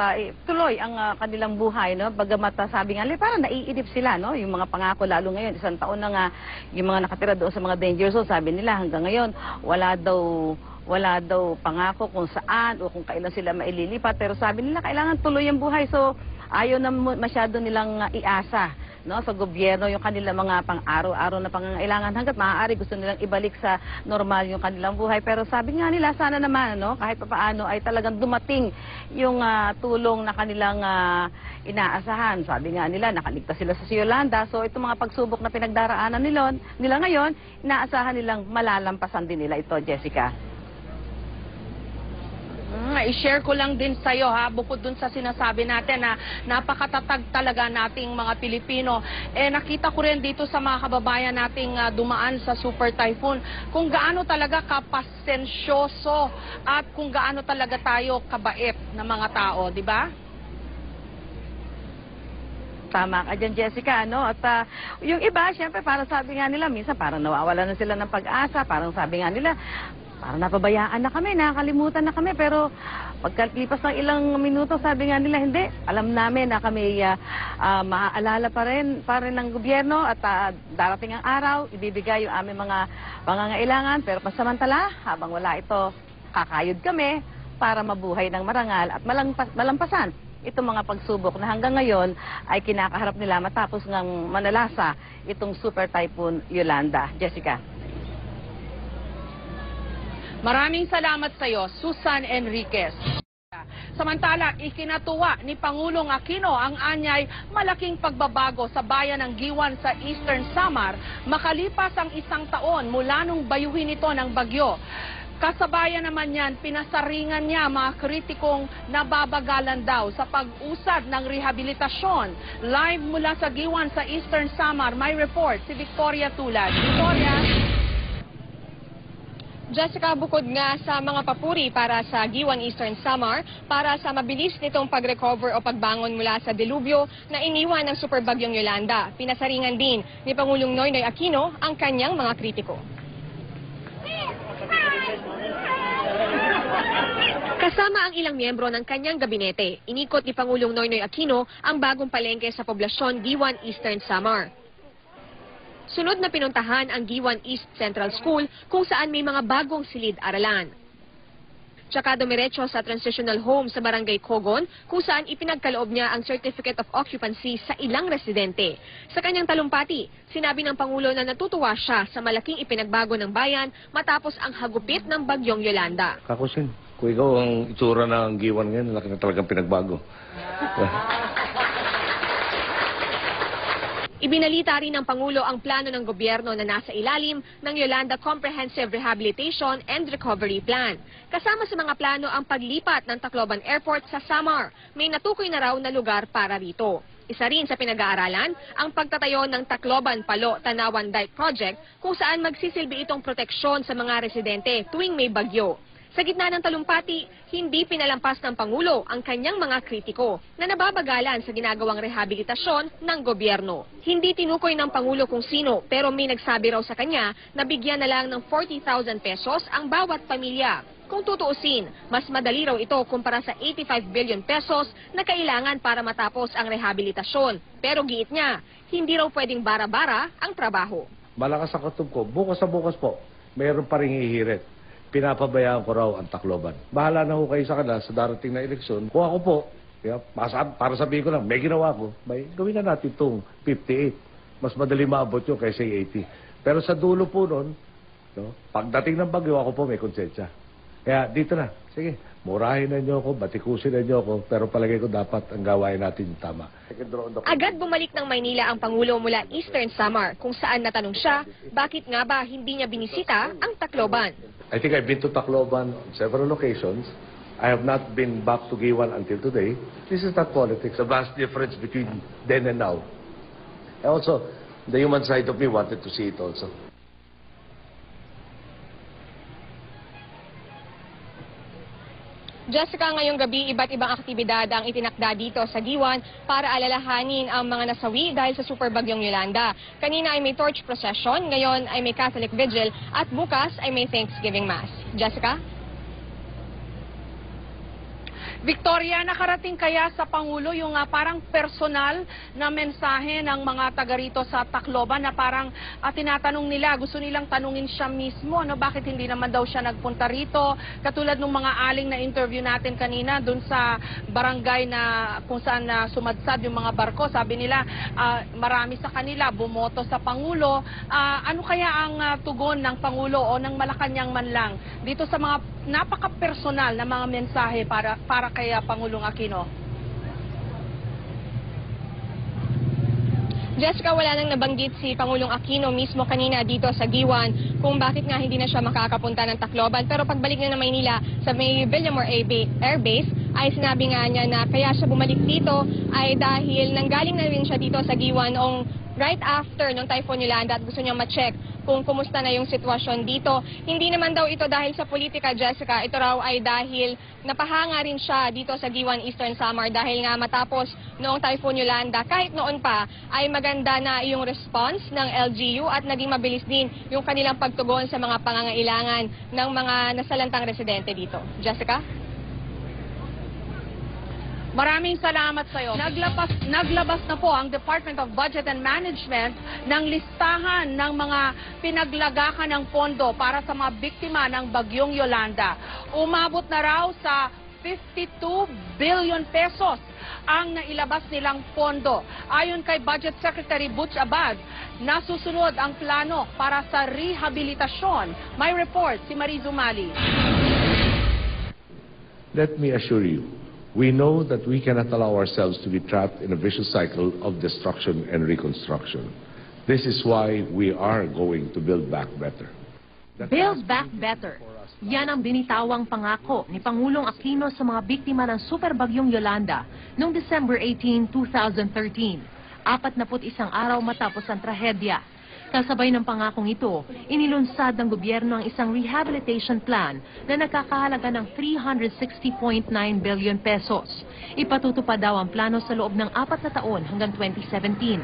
tuloy ang kanilang buhay, no? Bagamat sabi nga, parang naiidip sila, no? Yung mga pangako, lalo ngayon, 1 taon na nga yung mga nakatira doon sa mga danger zone, sabi nila hanggang ngayon wala daw pangako kung saan o kung kailan sila maililipat, pero sabi nila kailangan tuloy ang buhay, so ayaw na masyado nilang iasa, no, sa gobyerno yung kanilang mga pang-araw-araw na pangangailangan hanggat maaari gusto nilang ibalik sa normal yung kanilang buhay. Pero sabi nga nila sana naman, no, kahit papaano ay talagang dumating yung tulong na kanilang inaasahan. Sabi nga nila nakaligtas sila sa Yolanda, so itong mga pagsubok na pinagdaraanan nila ngayon, inaasahan nilang malalampasan din nila ito, Jessica. I-share ko lang din sa'yo bukod dun sa sinasabi natin na napakatatag talaga nating mga Pilipino. Nakita ko rin dito sa mga kababayan nating dumaan sa Super Typhoon kung gaano talaga kapasensyoso at kung gaano talaga tayo kabait na mga tao, di ba? Tama ka dyan, Jessica, ano? At yung iba, syempre, parang sabi nga nila, minsan parang nawawala na sila ng pag-asa, parang sabi nga nila, parang napabayaan na kami, nakakalimutan na kami, pero pagkalipas ng ilang minuto, sabi nga nila, hindi. Alam namin na kami maaalala pa rin ng gobyerno at darating ang araw, ibibigay yung aming mga pangangailangan, pero pasamantala, habang wala ito, kakayod kami para mabuhay ng marangal at malampasan itong mga pagsubok na hanggang ngayon ay kinakaharap nila matapos ngang manalasa itong Super Typhoon Yolanda. Jessica. Maraming salamat sa iyo, Susan Enriquez. Samantala, ikinatuwa ni Pangulong Aquino ang anyay malaking pagbabago sa bayan ng Giwan sa Eastern Samar makalipas ang 1 taon mula nung bayuhin ito ng bagyo. Kasabayan naman yan, pinasaringan niya mga kritikong nababagalan daw sa pag-usad ng rehabilitasyon. Live mula sa Giwan sa Eastern Samar, may report si Victoria Tulad. Victoria? Jessica, bukod nga sa mga papuri para sa Giwan Eastern Samar, para sa mabilis nitong pag-recover o pagbangon mula sa delubyo na iniwan ng superbagyong Yolanda, pinasaringan din ni Pangulong Noynoy Aquino ang kanyang mga kritiko. Kasama ang ilang miyembro ng kanyang gabinete, inikot ni Pangulong Noynoy Aquino ang bagong palengke sa poblasyon Giwan Eastern Samar. Sunod na pinuntahan ang Giwan East Central School kung saan may mga bagong silid-aralan. Tsaka dumiretso sa transitional home sa Barangay Cogon kung saan ipinagkaloob niya ang Certificate of Occupancy sa ilang residente. Sa kanyang talumpati, sinabi ng Pangulo na natutuwa siya sa malaking ipinagbago ng bayan matapos ang hagupit ng bagyong Yolanda. Kakusin, kung ikaw ang itsura ng Giwan ngayon, laki na talagang pinagbago. Ibinalita rin ng Pangulo ang plano ng gobyerno na nasa ilalim ng Yolanda Comprehensive Rehabilitation and Recovery Plan. Kasama sa mga plano ang paglipat ng Tacloban Airport sa Samar. May natukoy na raw na lugar para rito. Isa rin sa pinag-aaralan ang pagtatayo ng Tacloban Palo Tanawan Dike Project kung saan magsisilbi itong proteksyon sa mga residente tuwing may bagyo. Sa gitna ng talumpati, hindi pinalampas ng Pangulo ang kanyang mga kritiko na nababagalan sa ginagawang rehabilitasyon ng gobyerno. Hindi tinukoy ng Pangulo kung sino pero may nagsabi raw sa kanya na bigyan na lang ng 40,000 pesos ang bawat pamilya. Kung tutuusin, mas madali raw ito kumpara sa 85 billion pesos na kailangan para matapos ang rehabilitasyon. Pero giit niya, hindi raw pwedeng bara-bara ang trabaho. Malakas ang katub ko. Bukas sa bukas po, mayroon pa rin hihirit. Pinapabayaan ko raw ang Tacloban. Bahala na ho kayo sa kanila sa darating na eleksyon. Kung ako po, para sabihin ko lang, may ginawa ko, gawin na natin itong 58. Mas madali maabot yun kaysa 80. Pero sa dulo po nun, pagdating ng bagyo, ako po may konsensya. Kaya dito na, sige, murahin na nyo ako, batikusin na nyo ako, pero palagay ko dapat ang gawain natin yung tama. Agad bumalik ng Maynila ang Pangulo mula Eastern Samar kung saan natanong siya, bakit nga ba hindi niya binisita ang Tacloban? I think I've been to Tacloban on several occasions. I have not been back to Giwan until today. This is not politics. A vast difference between then and now. And also, the human side of me wanted to see it also. Jessica, ngayong gabi, iba't ibang aktibidad ang itinakda dito sa Giwan para alalahanin ang mga nasawi dahil sa superbagyong Yolanda. Kanina ay may torch procession, ngayon ay may Catholic Vigil, at bukas ay may Thanksgiving Mass. Jessica? Victoria, nakarating kaya sa Pangulo yung parang personal na mensahe ng mga taga rito sa Tacloban na parang tinatanong nila, gusto nilang tanungin siya mismo, bakit hindi naman daw siya nagpunta rito? Katulad ng mga aling na interview natin kanina dun sa barangay na kung saan sumadsad yung mga barko, sabi nila marami sa kanila bumoto sa Pangulo. Ano kaya ang tugon ng Pangulo o ng Malacanang man lang dito sa mga napaka-personal na mga mensahe para kay Pangulong Aquino? Jessica, wala nang nabanggit si Pangulong Aquino mismo kanina dito sa Giwan kung bakit nga hindi na siya makakapunta ng Tacloban. Pero pagbalik niya ng Maynila sa may Villamor Air Base, ay sinabi nga niya na kaya siya bumalik dito ay dahil nanggaling na rin siya dito sa Giwan noong right after ng Typhoon Yolanda at gusto niyang ma-check kung kumusta na yung sitwasyon dito. Hindi naman daw ito dahil sa politika, Jessica. Ito raw ay dahil napahanga rin siya dito sa Giwan Eastern Samar dahil nga matapos noong Typhoon Yolanda. Kahit noon pa ay maganda na yung response ng LGU at naging mabilis din yung kanilang pagtugon sa mga pangangailangan ng mga nasalantang residente dito. Jessica? Maraming salamat sa iyo. Naglabas na po ang Department of Budget and Management ng listahan ng mga pinaglagakan ng pondo para sa mga biktima ng Bagyong Yolanda. Umabot na raw sa 52 billion pesos ang nailabas nilang pondo. Ayon kay Budget Secretary Butch Abad, nasusunod ang plano para sa rehabilitasyon. May report si Mariz Umali. Let me assure you, we know that we cannot allow ourselves to be trapped in a vicious cycle of destruction and reconstruction. This is why we are going to build back better. Build back better. Yan ang binitawang pangako ni Pangulong Aquino sa mga biktima ng Super Bagyong Yolanda noong December 18, 2013. 41 araw matapos ang trahedya. Kasabay ng pangakong ito, inilunsad ng gobyerno ang isang rehabilitation plan na nagkakahalaga ng 360.9 billion pesos. Ipatutupad daw ang plano sa loob ng 4 na taon hanggang 2017.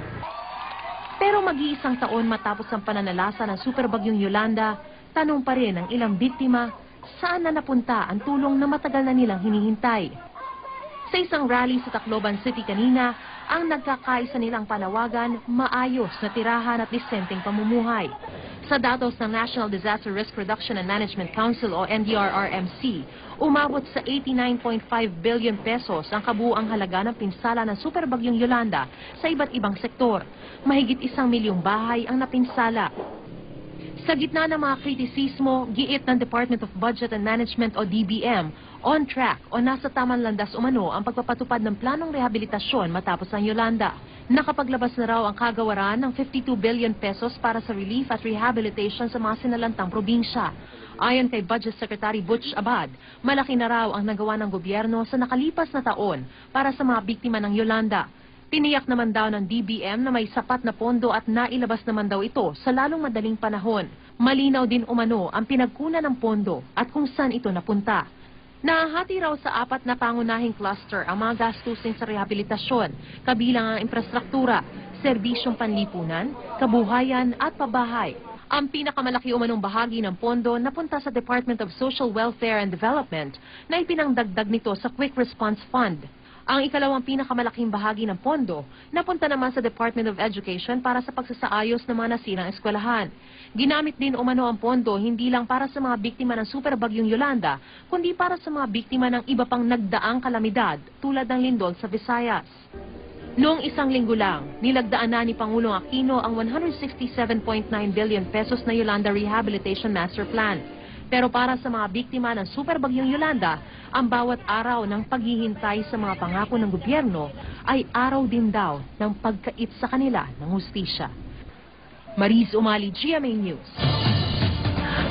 Pero mag-iisang taon matapos ang pananalasa ng Super Bagyong Yolanda, tanong pa rin ang ilang biktima, saan na napunta ang tulong na matagal na nilang hinihintay. Sa isang rally sa Tacloban City kanina, ang nagkakaisa nilang panawagan, maayos na tirahan at disenteng pamumuhay. Sa datos ng National Disaster Risk Reduction and Management Council o NDRRMC, umabot sa 89.5 billion pesos ang kabuuang halaga ng pinsala ng Super Bagyong Yolanda sa iba't ibang sektor. Mahigit 1 milyong bahay ang napinsala. Sa gitna ng mga kritisismo, giit ng Department of Budget and Management o DBM, on track o nasa tamang landas umano ang pagpapatupad ng planong rehabilitasyon matapos ang Yolanda. Nakapaglabas na raw ang kagawaran ng 52 billion pesos para sa relief at rehabilitation sa mga sinalantang probinsya. Ayon kay Budget Secretary Butch Abad, malaki na raw ang nagawa ng gobyerno sa nakalipas na taon para sa mga biktima ng Yolanda. Tiniyak naman daw ng DBM na may sapat na pondo at nailabas naman daw ito sa lalong madaling panahon. Malinaw din umano ang pinagkunan ng pondo at kung saan ito napunta. Nahahati raw sa 4 na pangunahing cluster ang mga gastusin sa rehabilitasyon, kabilang ang infrastruktura, serbisyong panlipunan, kabuhayan at pabahay. Ang pinakamalaki umanong bahagi ng pondo napunta sa Department of Social Welfare and Development na ipinangdagdag nito sa Quick Response Fund. Ang ikalawang pinakamalaking bahagi ng pondo napunta naman sa Department of Education para sa pagsasaayos ng mga nasirang eskwelahan. Ginamit din umano ang pondo hindi lang para sa mga biktima ng Super Bagyong Yolanda, kundi para sa mga biktima ng iba pang nagdaang kalamidad tulad ng lindol sa Visayas. Noong isang linggo lang, nilagdaan na ni Pangulong Aquino ang 167.9 billion pesos na Yolanda Rehabilitation Master Plan. Pero para sa mga biktima ng Super Bagyong Yolanda, ang bawat araw ng paghihintay sa mga pangako ng gobyerno ay araw din daw ng pagkait sa kanila ng hustisya. Mariz Umali, GMA News.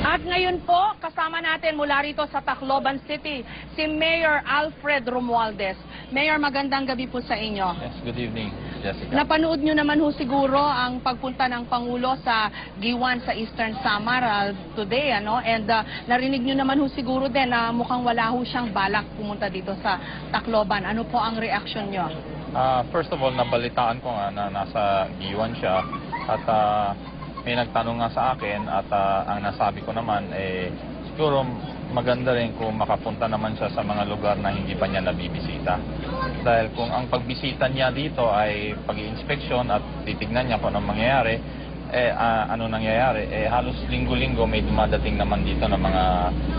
At ngayon po, kasama natin mula rito sa Tacloban City, si Mayor Alfred Romualdez. Mayor, magandang gabi po sa inyo. Yes, good evening, Jessica. Napanood nyo naman ho siguro ang pagpunta ng Pangulo sa Giwan sa Eastern Samar today, ano? And narinig nyo naman ho siguro din na mukhang wala ho siyang balak pumunta dito sa Tacloban. Ano po ang reaksyon nyo? First of all, nabalitaan ko nga na nasa Giwan siya at may nagtanong nga sa akin at ang nasabi ko naman siguro maganda rin kung makapunta naman siya sa mga lugar na hindi pa niya nabibisita. Dahil kung ang pagbisita niya dito ay pag-i-inspeksyon at titignan niya kung anong mangyayari, ano nangyayari, halos linggo-linggo may dumadating naman dito ng mga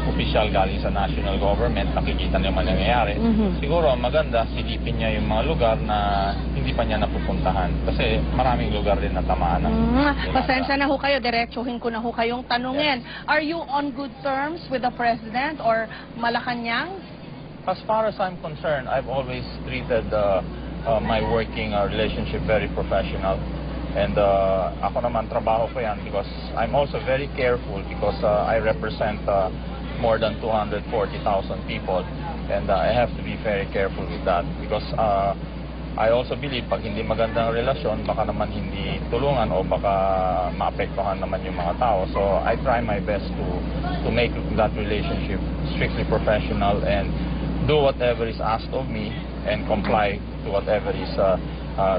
opisyal galing sa national government, nakikita naman nangyayari. Siguro maganda silipin niya yung mga lugar na hindi pa niya napupuntahan kasi maraming lugar din na tamaan ng pasensya na ho kayo, diretsuhin ko na ho kayong tanungin. Yes. Are you on good terms with the President or Malacanang? As far as I'm concerned, I've always treated my working relationship very professional. And ako naman, trabaho ko yan because I'm also very careful because I represent more than 240,000 people. And I have to be very careful with that because I also believe pag hindi magandang relasyon, baka naman hindi tulungan o baka maapektuhan naman yung mga tao. So I try my best to make that relationship strictly professional and do whatever is asked of me and comply to whatever is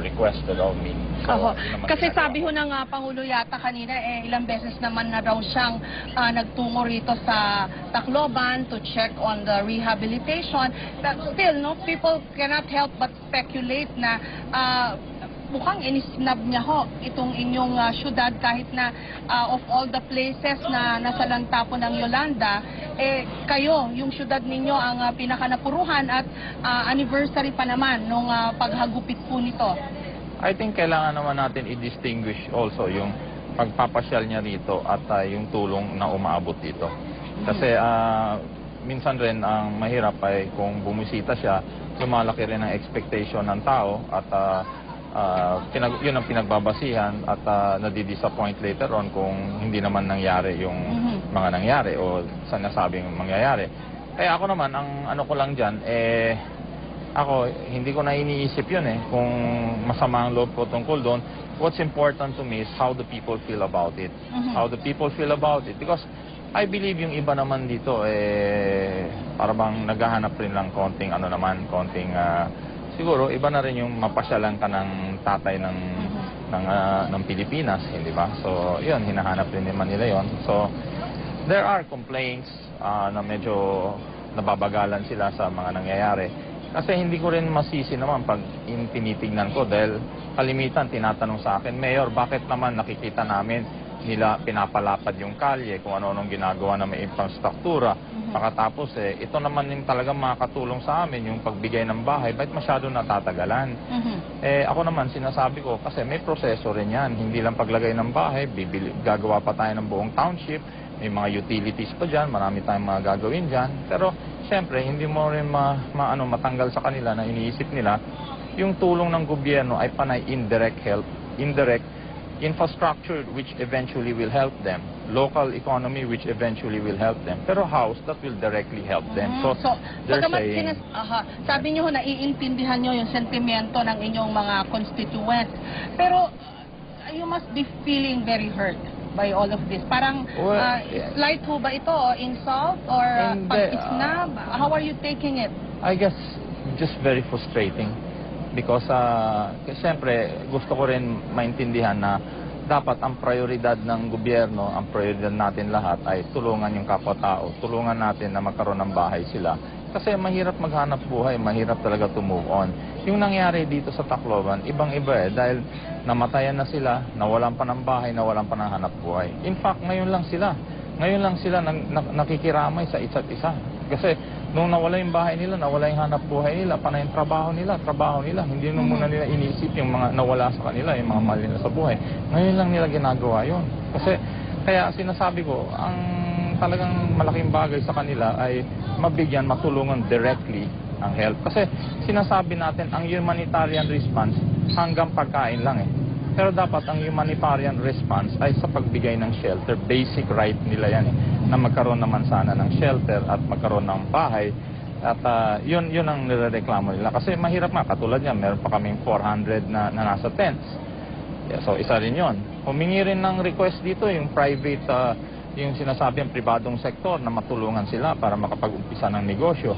requested of me. So, Kasi sabi ho ng Pangulo yata kanina, ilang beses naman na raw siyang nagtungo rito sa Tacloban to check on the rehabilitation. But still, no, people cannot help but speculate na mukhang inisnab niya ho itong inyong syudad kahit na of all the places na nasa lantapo ng Yolanda, kayo, yung syudad ninyo ang pinakanapuruhan at anniversary pa naman nung paghagupit po nito. I think kailangan naman natin i-distinguish also yung pagpapasyal niya rito at yung tulong na umaabot dito. Kasi minsan rin ang mahirap ay kung bumisita siya, lumalaki rin ang expectation ng tao at yun ang pinagbabasihan at nadidisappoint later on kung hindi naman nangyari yung mga nangyari o sinasabing mangyayari. Kaya ako naman, ang ano ko lang dyan, ako, hindi ko na iniisip yun kung masama ang loob ko tungkol doon. What's important to me is how the people feel about it. How the people feel about it. Because I believe yung iba naman dito, para bang naghahanap rin lang konting, siguro, iba na rin yung mapasyalan ka ng tatay ng Pilipinas, hindi ba? So, yun, hinahanap rin naman nila yun. So, there are complaints na medyo nababagalan sila sa mga nangyayari. Kasi hindi ko rin masisi naman pag tinitingnan ko dahil kalimitan tinatanong sa akin, Mayor, bakit naman nakikita namin nila pinapalapad yung kalye kung ano-anong ginagawa na may infrastruktura. Pakatapos ito naman yung talagang makakatulong sa amin, yung pagbigay ng bahay, bakit masyado natatagalan? Ako naman sinasabi ko, kasi may proseso rin yan. Hindi lang paglagay ng bahay, gagawa pa tayo ng buong township, may mga utilities pa dyan, marami tayong mga gagawin dyan. Pero siyempre, hindi mo rin matanggal sa kanila na iniisip nila, yung tulong ng gobyerno ay panay indirect help, indirect infrastructure which eventually will help them, local economy which eventually will help them, pero house that will directly help them. So they're saying... Sabi niyo naiintindihan niyo yung sentimento ng inyong mga constituents, pero you must be feeling very hurt by all of this. Parang slight ho ba ito, o insult, or pag-isnab? How are you taking it? I guess just very frustrating. Because, siyempre, gusto ko rin maintindihan na dapat ang prioridad ng gobyerno, ang prioridad natin lahat ay tulungan yung kapwa-tao, tulungan natin na magkaroon ng bahay sila. Kasi mahirap maghanap buhay, mahirap talaga to move on. Yung nangyari dito sa Tacloban, ibang-iba dahil namatayan na sila, nawalan pa ng bahay, nawalan pa ng hanap buhay. In fact, ngayon lang sila nakikiramay sa isa't isa. Kasi nung nawala yung bahay nila, nawala yung hanap buhay nila, panay yung trabaho nila. Hindi nung muna nila iniisip yung mga nawala sa kanila, yung mga mahal nila sa buhay. Ngayon lang nila ginagawa yun. Kasi, kaya sinasabi ko, ang talagang malaking bagay sa kanila ay mabigyan, matulungan directly ang help. Kasi sinasabi natin, ang humanitarian response hanggang pagkain lang Pero dapat ang humanitarian response ay sa pagbigay ng shelter. Basic right nila yan na magkaroon naman sana ng shelter at magkaroon ng bahay. At yun ang nirereklamo nila. Kasi mahirap nga, katulad niya, meron pa kaming 400 na nasa tents. So isa rin yun. Humingi rin ng request dito yung private, yung sinasabi ang pribadong sektor na matulungan sila para makapag-umpisa ng negosyo.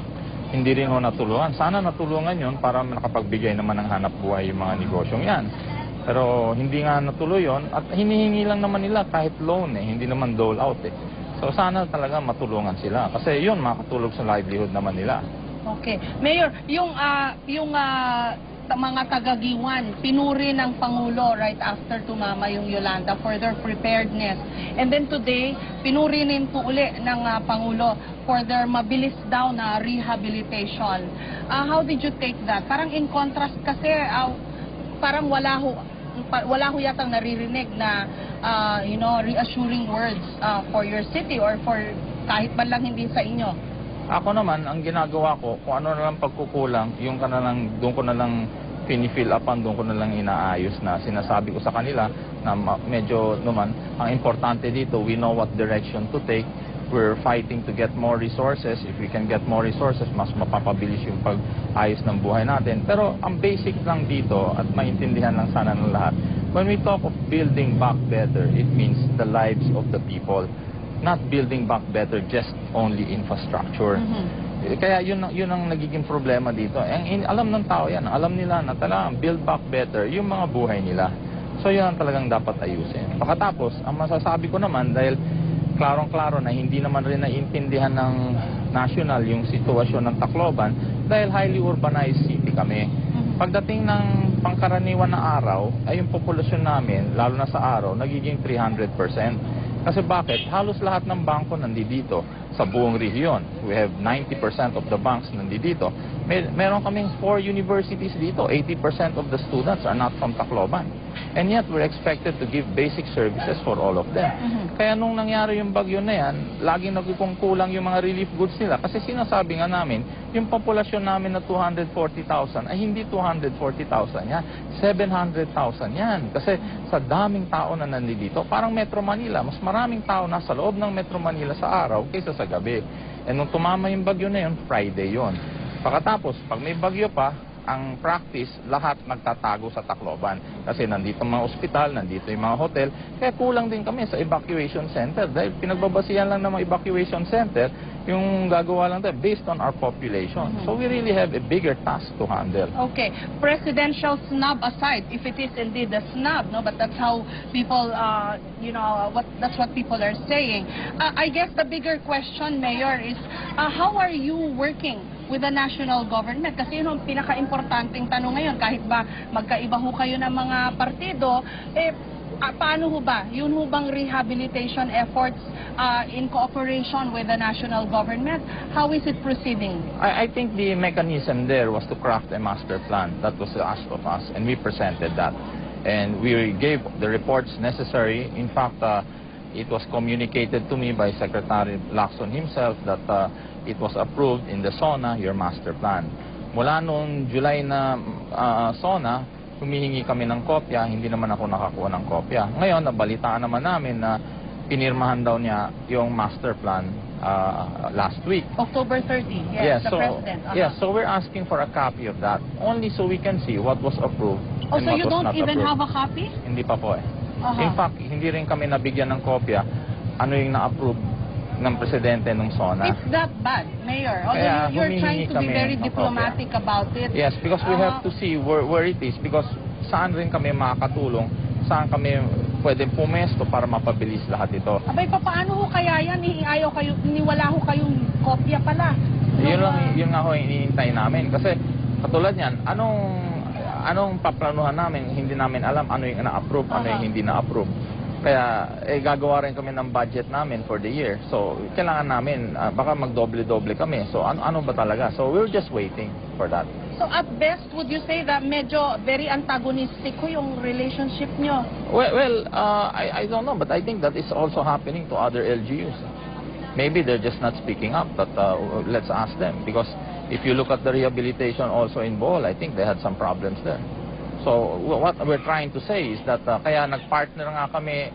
Hindi rin ho natulungan. Sana natulungan yun para makapagbigay naman ng hanap buhay yung mga negosyong yan. Pero hindi nga natuloy yun at hinihingi lang naman nila kahit loan hindi naman dole out So sana talaga matulungan sila kasi yun makatulog sa livelihood naman nila. Okay. Mayor, yung mga taga-Giwan, pinuri ng Pangulo right after tumama yung Yolanda for their preparedness. And then today, pinuri rin po uli ng Pangulo for their mabilis daw na rehabilitation. How did you take that? Parang in contrast kasi, parang wala ho yatang naririnig na reassuring words for your city or for kahit man lang hindi sa inyo. Ako naman, ang ginagawa ko, kung ano na lang pagkukulang, doon ko na lang fini-fill upan, doon ko na lang inaayos na sinasabi ko sa kanila na medyo naman, ang importante dito, we know what direction to take. We're fighting to get more resources. If we can get more resources, mas mapapabilis yung pag-ayos ng buhay natin. Pero ang basic lang dito, at maintindihan lang sana ng lahat, when we talk of building back better, it means the lives of the people. Not building back better just only infrastructure. Kaya yun ang nagiging problema dito. Alam ng tao yan, alam nila na talagang build back better yung mga buhay nila. So yun ang talagang dapat ayusin. Pagkatapos, ang masasabi ko naman, dahil klarong-klaro na hindi naman rin naiintindihan ng national yung sitwasyon ng Tacloban dahil highly urbanized city kami. Pagdating ng pangkaraniwan na araw, ay yung populasyon namin, lalo na sa araw, nagiging 300%. Kasi bakit? Halos lahat ng bangko nandito sa buong rehiyon. We have 90% of the banks nandito. Meron kaming 4 universities dito. 80% of the students are not from Tacloban. And yet, we're expected to give basic services for all of them. Kaya nung nangyari yung bagyo na yan, laging nagkukulang yung mga relief goods nila. Kasi sinasabi nga namin, yung populasyon namin na 240,000 ay hindi 240,000 yan. 700,000 yan. Kasi sa daming tao na nandito, parang Metro Manila, mas maraming tao nasa loob ng Metro Manila sa araw kaysa sa gabi. And nung tumama yung bagyo na yun, Friday yun. Pagkatapos, pag may bagyo pa, ang practice, lahat nagtatago sa Tacloban. Kasi nandito mga ospital, nandito yung mga hotel, kaya kulang din kami sa evacuation center. Dahil pinagbabasihan lang ng mga evacuation center, yung gagawa lang tayo based on our population. So we really have a bigger task to handle. Okay, presidential snub aside, if it is indeed a snub, no, but that's how people, that's what people are saying. I guess the bigger question, Mayor, is how are you working with the national government? Kasi yun ang pinaka-importanting tanong ngayon. Kahit ba magkaiba ho kayo ng mga partido, paano ho ba? Yun ho bang rehabilitation efforts in cooperation with the national government? How is it proceeding? I think the mechanism there was to craft a master plan. That was asked of us, and we presented that. And we gave the reports necessary. In fact, it was communicated to me by Secretary Lacson himself that it was approved in the SONA, your master plan. Mula noong July na SONA, humihingi kami ng kopya, hindi naman ako nakakuha ng kopya. Ngayon, nabalitaan naman namin na pinirmahan daw niya yung master plan last week. October 30, yes, the President. Yes, so we're asking for a copy of that, only so we can see what was approved and so what you was don't not even approved. have a copy? Hindi pa po eh. In fact, hindi rin kami nabigyan ng kopya ano yung na-approve ng presidente ng SONA. It's that bad, Mayor. Although you're trying to be very diplomatic about it. Yes, because we have to see where it is, because saan rin kami makakatulong, saan kami pwede pumesto para mapabilis lahat ito. Abay, paano ho kaya yan? Ayaw kayo, wala ho kayong kopya pala. Yun nga ho iniintay namin. Kasi katulad yan, anong paplanuhan namin, hindi namin alam ano yung na-approve, ano yung hindi na-approve. Kaya gagawa rin kami ng budget namin for the year. So kailangan namin, baka magdoble-doble kami. So ano ba talaga? So we're just waiting for that. So at best, would you say that medyo very antagonistic ko yung relationship nyo? Well, I don't know, but I think that is also happening to other LGUs. Maybe they're just not speaking up, but let's ask them. Because if you look at the rehabilitation also in Bohol, I think they had some problems there. So what we're trying to say is that kaya nag-partner nga kami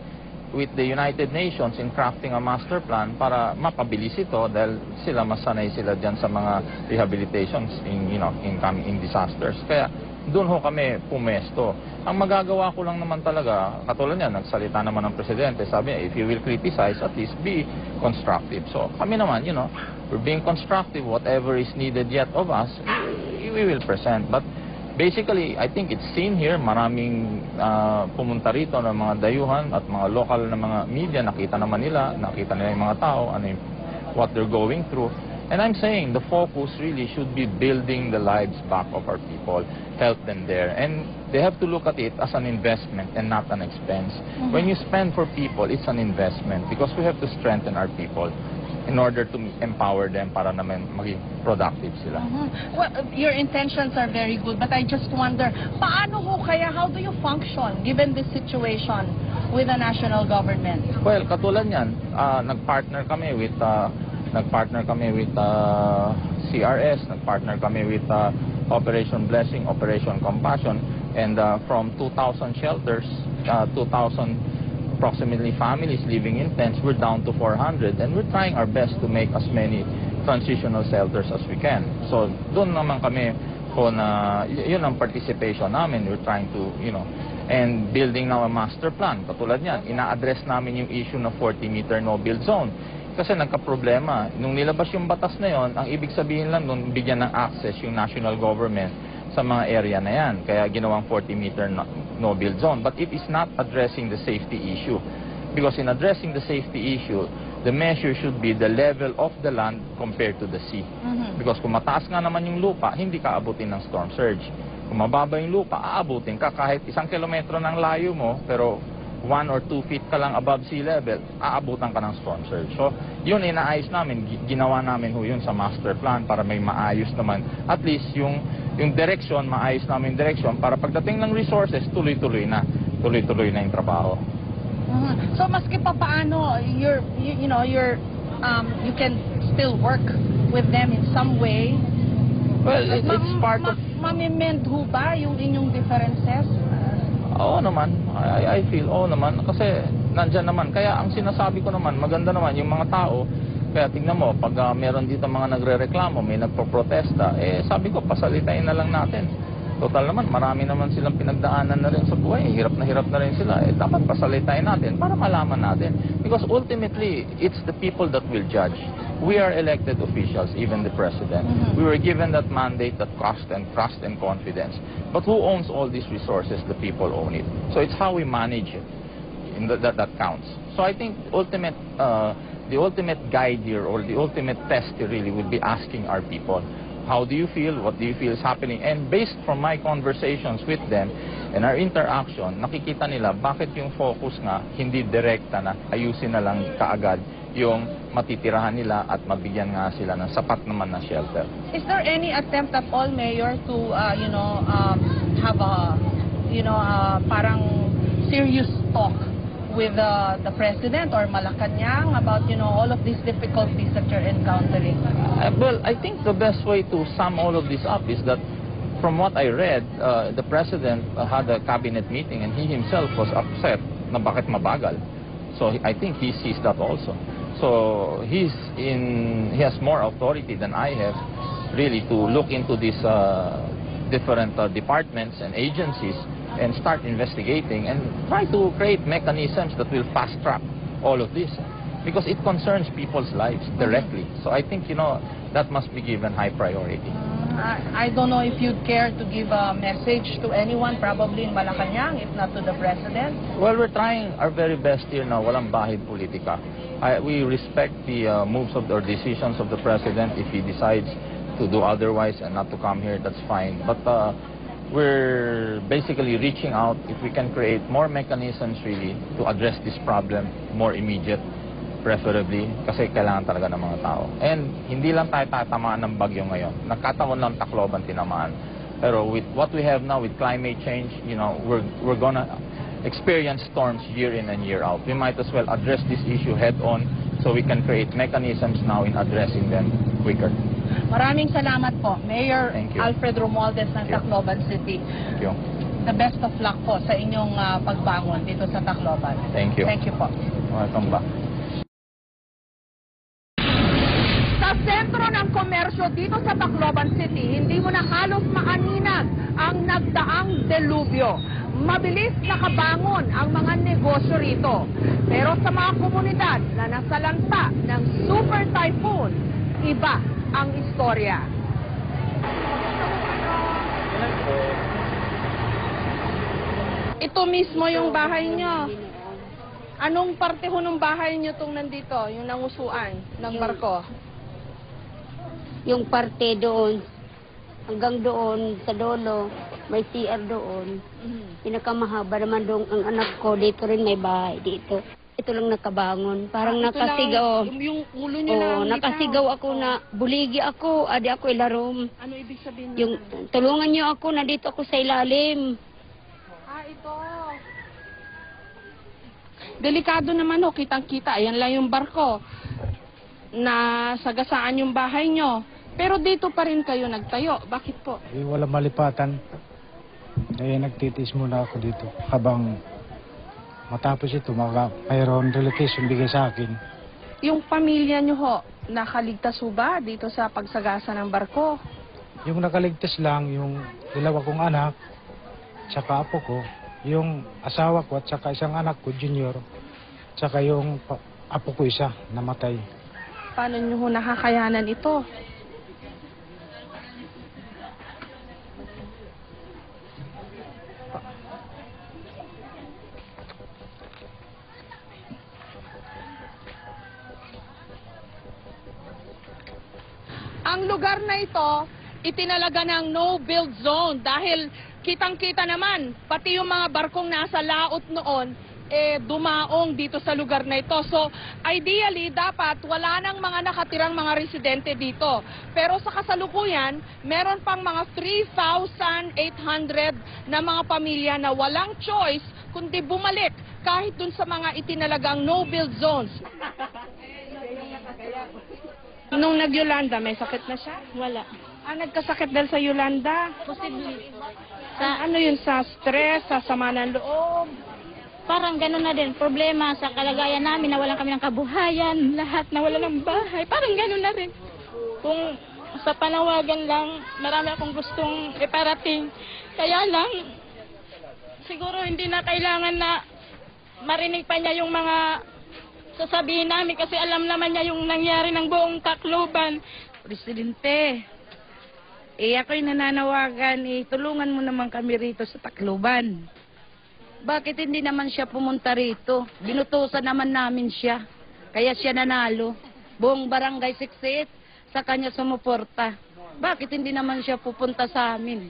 with the United Nations in crafting a master plan para mapabilis ito dahil sila masanay sila diyan sa mga rehabilitations in disasters. Kaya doon ho kami pumesto. Ang magagawa ko lang naman talaga, katulad niyan, nagsalita naman ng presidente, sabi niya, if you will criticize, at least be constructive. So kami naman, we're being constructive. Whatever is needed yet of us, we will present. But basically, I think it's seen here, maraming pumunta rito ng mga dayuhan at mga local na mga media, nakita nila yung mga tao, what they're going through. And I'm saying the focus really should be building the lives back of our people, help them there. And they have to look at it as an investment and not an expense. When you spend for people, it's an investment because we have to strengthen our people in order to empower them para naman maging productive sila. Well, your intentions are very good, but I just wonder, how do you function given this situation with the national government? Well, katulad niyan, nagpartner kami with CRS, nagpartner kami with Operation Blessing, Operation Compassion, and from 2,000 shelters, 2,000 approximately families living in tents, we're down to 400, and we're trying our best to make as many transitional shelters as we can. So doon naman kami po na yun ang participation namin. We're trying to, and building now a master plan. Katulad niyan, ina-address namin yung issue ng 40-meter no-build zone. Kasi nagka-problema. Nung nilabas yung batas na yon, ang ibig sabihin lang nung bigyan ng access yung national government sa mga area na yan. Kaya ginawang 40-meter no-build zone. But it is not addressing the safety issue. Because in addressing the safety issue, the measure should be the level of the land compared to the sea. Because kung mataas nga naman yung lupa, hindi ka abutin ng storm surge. Kung mababa yung lupa, aabutin ka kahit 1 kilometro ng layo mo, pero 1 or 2 feet ka lang above sea level, aabutan ka ng storm surge. So, yun inaayos namin, ginawa namin yun sa master plan para may maayos naman. At least yung direction, maayos namin yung direction para pagdating ng resources, tuloy-tuloy na yung trabaho. So maski pa paano, you can still work with them in some way. Well, it's part of... Mamimend ho ba yung inyong differences? Oo naman. I feel, naman. Kasi nandyan naman. Kaya ang sinasabi ko naman, maganda naman yung mga tao. Kaya tingnan mo, pag meron dito mga nagre-reklamo, may nagpo-protesta, sabi ko, pasalitain na lang natin. Total naman, marami naman silang pinagdaanan na rin sa buhay. Hirap na rin sila. Dapat pasalitain natin para malaman natin. Because ultimately, it's the people that will judge. We are elected officials, even the president. We were given that mandate, that trust and confidence. But who owns all these resources? The people own it. So it's how we manage it that counts. So I think the ultimate guide here, or the ultimate test here really, would be asking our people, how do you feel? What do you feel is happening? And based from my conversations with them and our interaction, nakikita nila bakit yung focus nga hindi direkta na ayusin na lang kaagad yung matitirahan nila at mabigyan nga sila ng sapat naman na shelter. Is there any attempt at all, Mayor, to have a parang serious talk with the President or Malacanang about all of these difficulties that you're encountering? Well, I think the best way to sum all of this up is that from what I read, the President had a cabinet meeting and he himself was upset na bakit mabagal. So I think he sees that also. So he has more authority than I have really to look into these different departments and agencies and start investigating and try to create mechanisms that will fast-track all of this because it concerns people's lives directly. So I think, that must be given high priority. I don't know if you'd care to give a message to anyone, probably in Malacanang, if not to the President. Well, we're trying our very best here na walang bahid politika. We respect the moves or decisions of the President. If he decides to do otherwise and not to come here, that's fine. But we're basically reaching out if we can create more mechanisms really to address this problem more immediate, preferably, kasi kailangan talaga ng mga tao. And hindi lang tayo tatamaan ng bagyo ngayon. Nagkataon lang Tacloban tinamaan. Pero with what we have now with climate change, we're gonna experience storms year in and year out. We might as well address this issue head on so we can create mechanisms now in addressing them quicker. Maraming salamat po, Mayor Alfred Romualdez ng Tacloban City. Thank you. The best of luck po sa inyong pagbangon dito sa Tacloban. Thank you. Thank you po. Welcome back. Sa sentro ng komersyo dito sa Tacloban City, hindi mo na halos maaninag ang nagdaang delubyo. Mabilis nakabangon ang mga negosyo rito. Pero sa mga komunidad na nasalanta ng super typhoon, iba ang istorya. Ito mismo yung bahay nyo. Anong parte ho ng bahay nyo itong nandito, yung nangusuan ng barko? Yung parte doon, hanggang doon, sa dulo, may CR doon. Pinakamahaba naman doon ang anak ko, dito rin may bahay dito. Ito lang nakabangon, parang nakasigaw. Yung ulo nyo na nakasigaw ako na, buligi ako, adi ako ilarom. Ano ibig sabihin na? Yung, tulungan nyo ako, nandito ako sa ilalim. Ito. Delikado naman ho, kitang-kita. Ayan lang yung barko. Nasagasaan yung bahay nyo. Pero dito pa rin kayo nagtayo. Bakit po? Wala malipatan. Nagtitis muna ako dito habang matapos ito, mayroon relocation bigay sa akin. Yung pamilya nyo ho, nakaligtas ho ba dito sa pagsagasa ng barko? Yung nakaligtas lang, yung dalawa kong anak, tsaka apo ko, yung asawa ko at saka isang anak ko, junior, tsaka yung apo ko isa, namatay. Paano nyo ho nakakayanan ito? Ang lugar na ito, itinalaga ng no-build zone dahil kitang-kita naman, pati yung mga barkong nasa laot noon, dumaong dito sa lugar na ito. So, ideally, dapat wala nang mga nakatirang mga residente dito. Pero sa kasalukuyan, meron pang mga 3,800 na mga pamilya na walang choice kundi bumalik kahit dun sa mga itinalagang no-build zones. Nung nag-Yolanda, may sakit na siya? Wala. Nagkasakit dahil sa Yolanda? Posible. Ano yun, sa stress, sa sama ng loob? Parang gano'n na din. Problema sa kalagayan namin, nawalan kami ng kabuhayan, lahat nawalan ng bahay. Parang gano'n na rin. Kung sa panawagan lang, marami akong gustong iparating. Kaya lang, siguro hindi na kailangan na marinig pa niya yung mga sasabihin namin kasi alam naman niya yung nangyari ng buong Tacloban. Presidente, ako'y nananawagan, tulungan mo naman kami rito sa Tacloban. Bakit hindi naman siya pumunta rito? Binutusan naman namin siya. Kaya siya nanalo. Buong barangay 68 sa kanya sumuporta. Bakit hindi naman siya pupunta sa amin?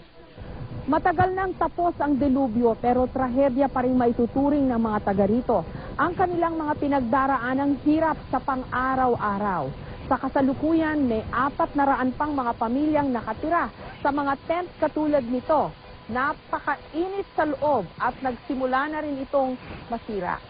Matagal nang tapos ang delubyo pero trahedya pa rin maituturing ng mga taga rito ang kanilang mga pinagdaraanang hirap sa pang-araw-araw. Sa kasalukuyan, may 400 pang mga pamilyang nakatira sa mga tent katulad nito. Napakainit sa loob at nagsimula na rin itong masira.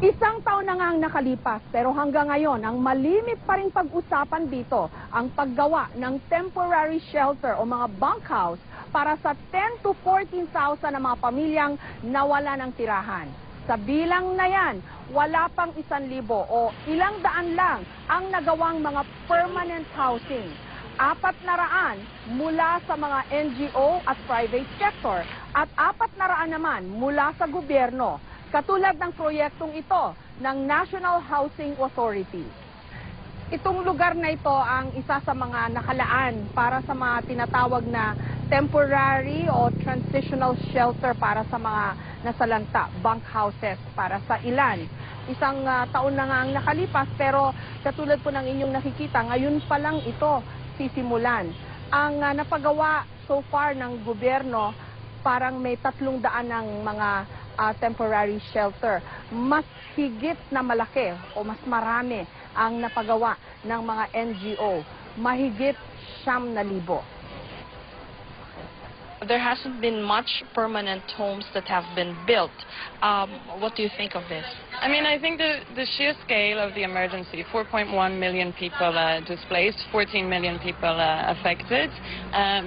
Isang taon na nga ang nakalipas pero hanggang ngayon ang malimit pa rin pag-usapan dito ang paggawa ng temporary shelter o mga bunkhouse para sa 10 to 14,000 na mga pamilyang nawala ng tirahan. Sa bilang na yan, wala pang 1,000 o ilang daan lang ang nagawang mga permanent housing. 400 mula sa mga NGO at private sector at 400 naman mula sa gobyerno. Katulad ng proyektong ito ng National Housing Authority. Itong lugar na ito ang isa sa mga nakalaan para sa mga tinatawag na temporary o transitional shelter para sa mga nasalanta, bunk houses para sa ilan. Isang taon na nga ang nakalipas pero katulad po ng inyong nakikita, ngayon pa lang ito sisimulan. Ang napagawa so far ng gobyerno, parang may 300 ng mga temporary shelter. Mas higit na malaki o mas marami ang napagawa ng mga NGO. Mahigit 9,000. There hasn't been much permanent homes that have been built. What do you think of this? I mean, I think the sheer scale of the emergency, 4.1 million people displaced, 14 million people affected,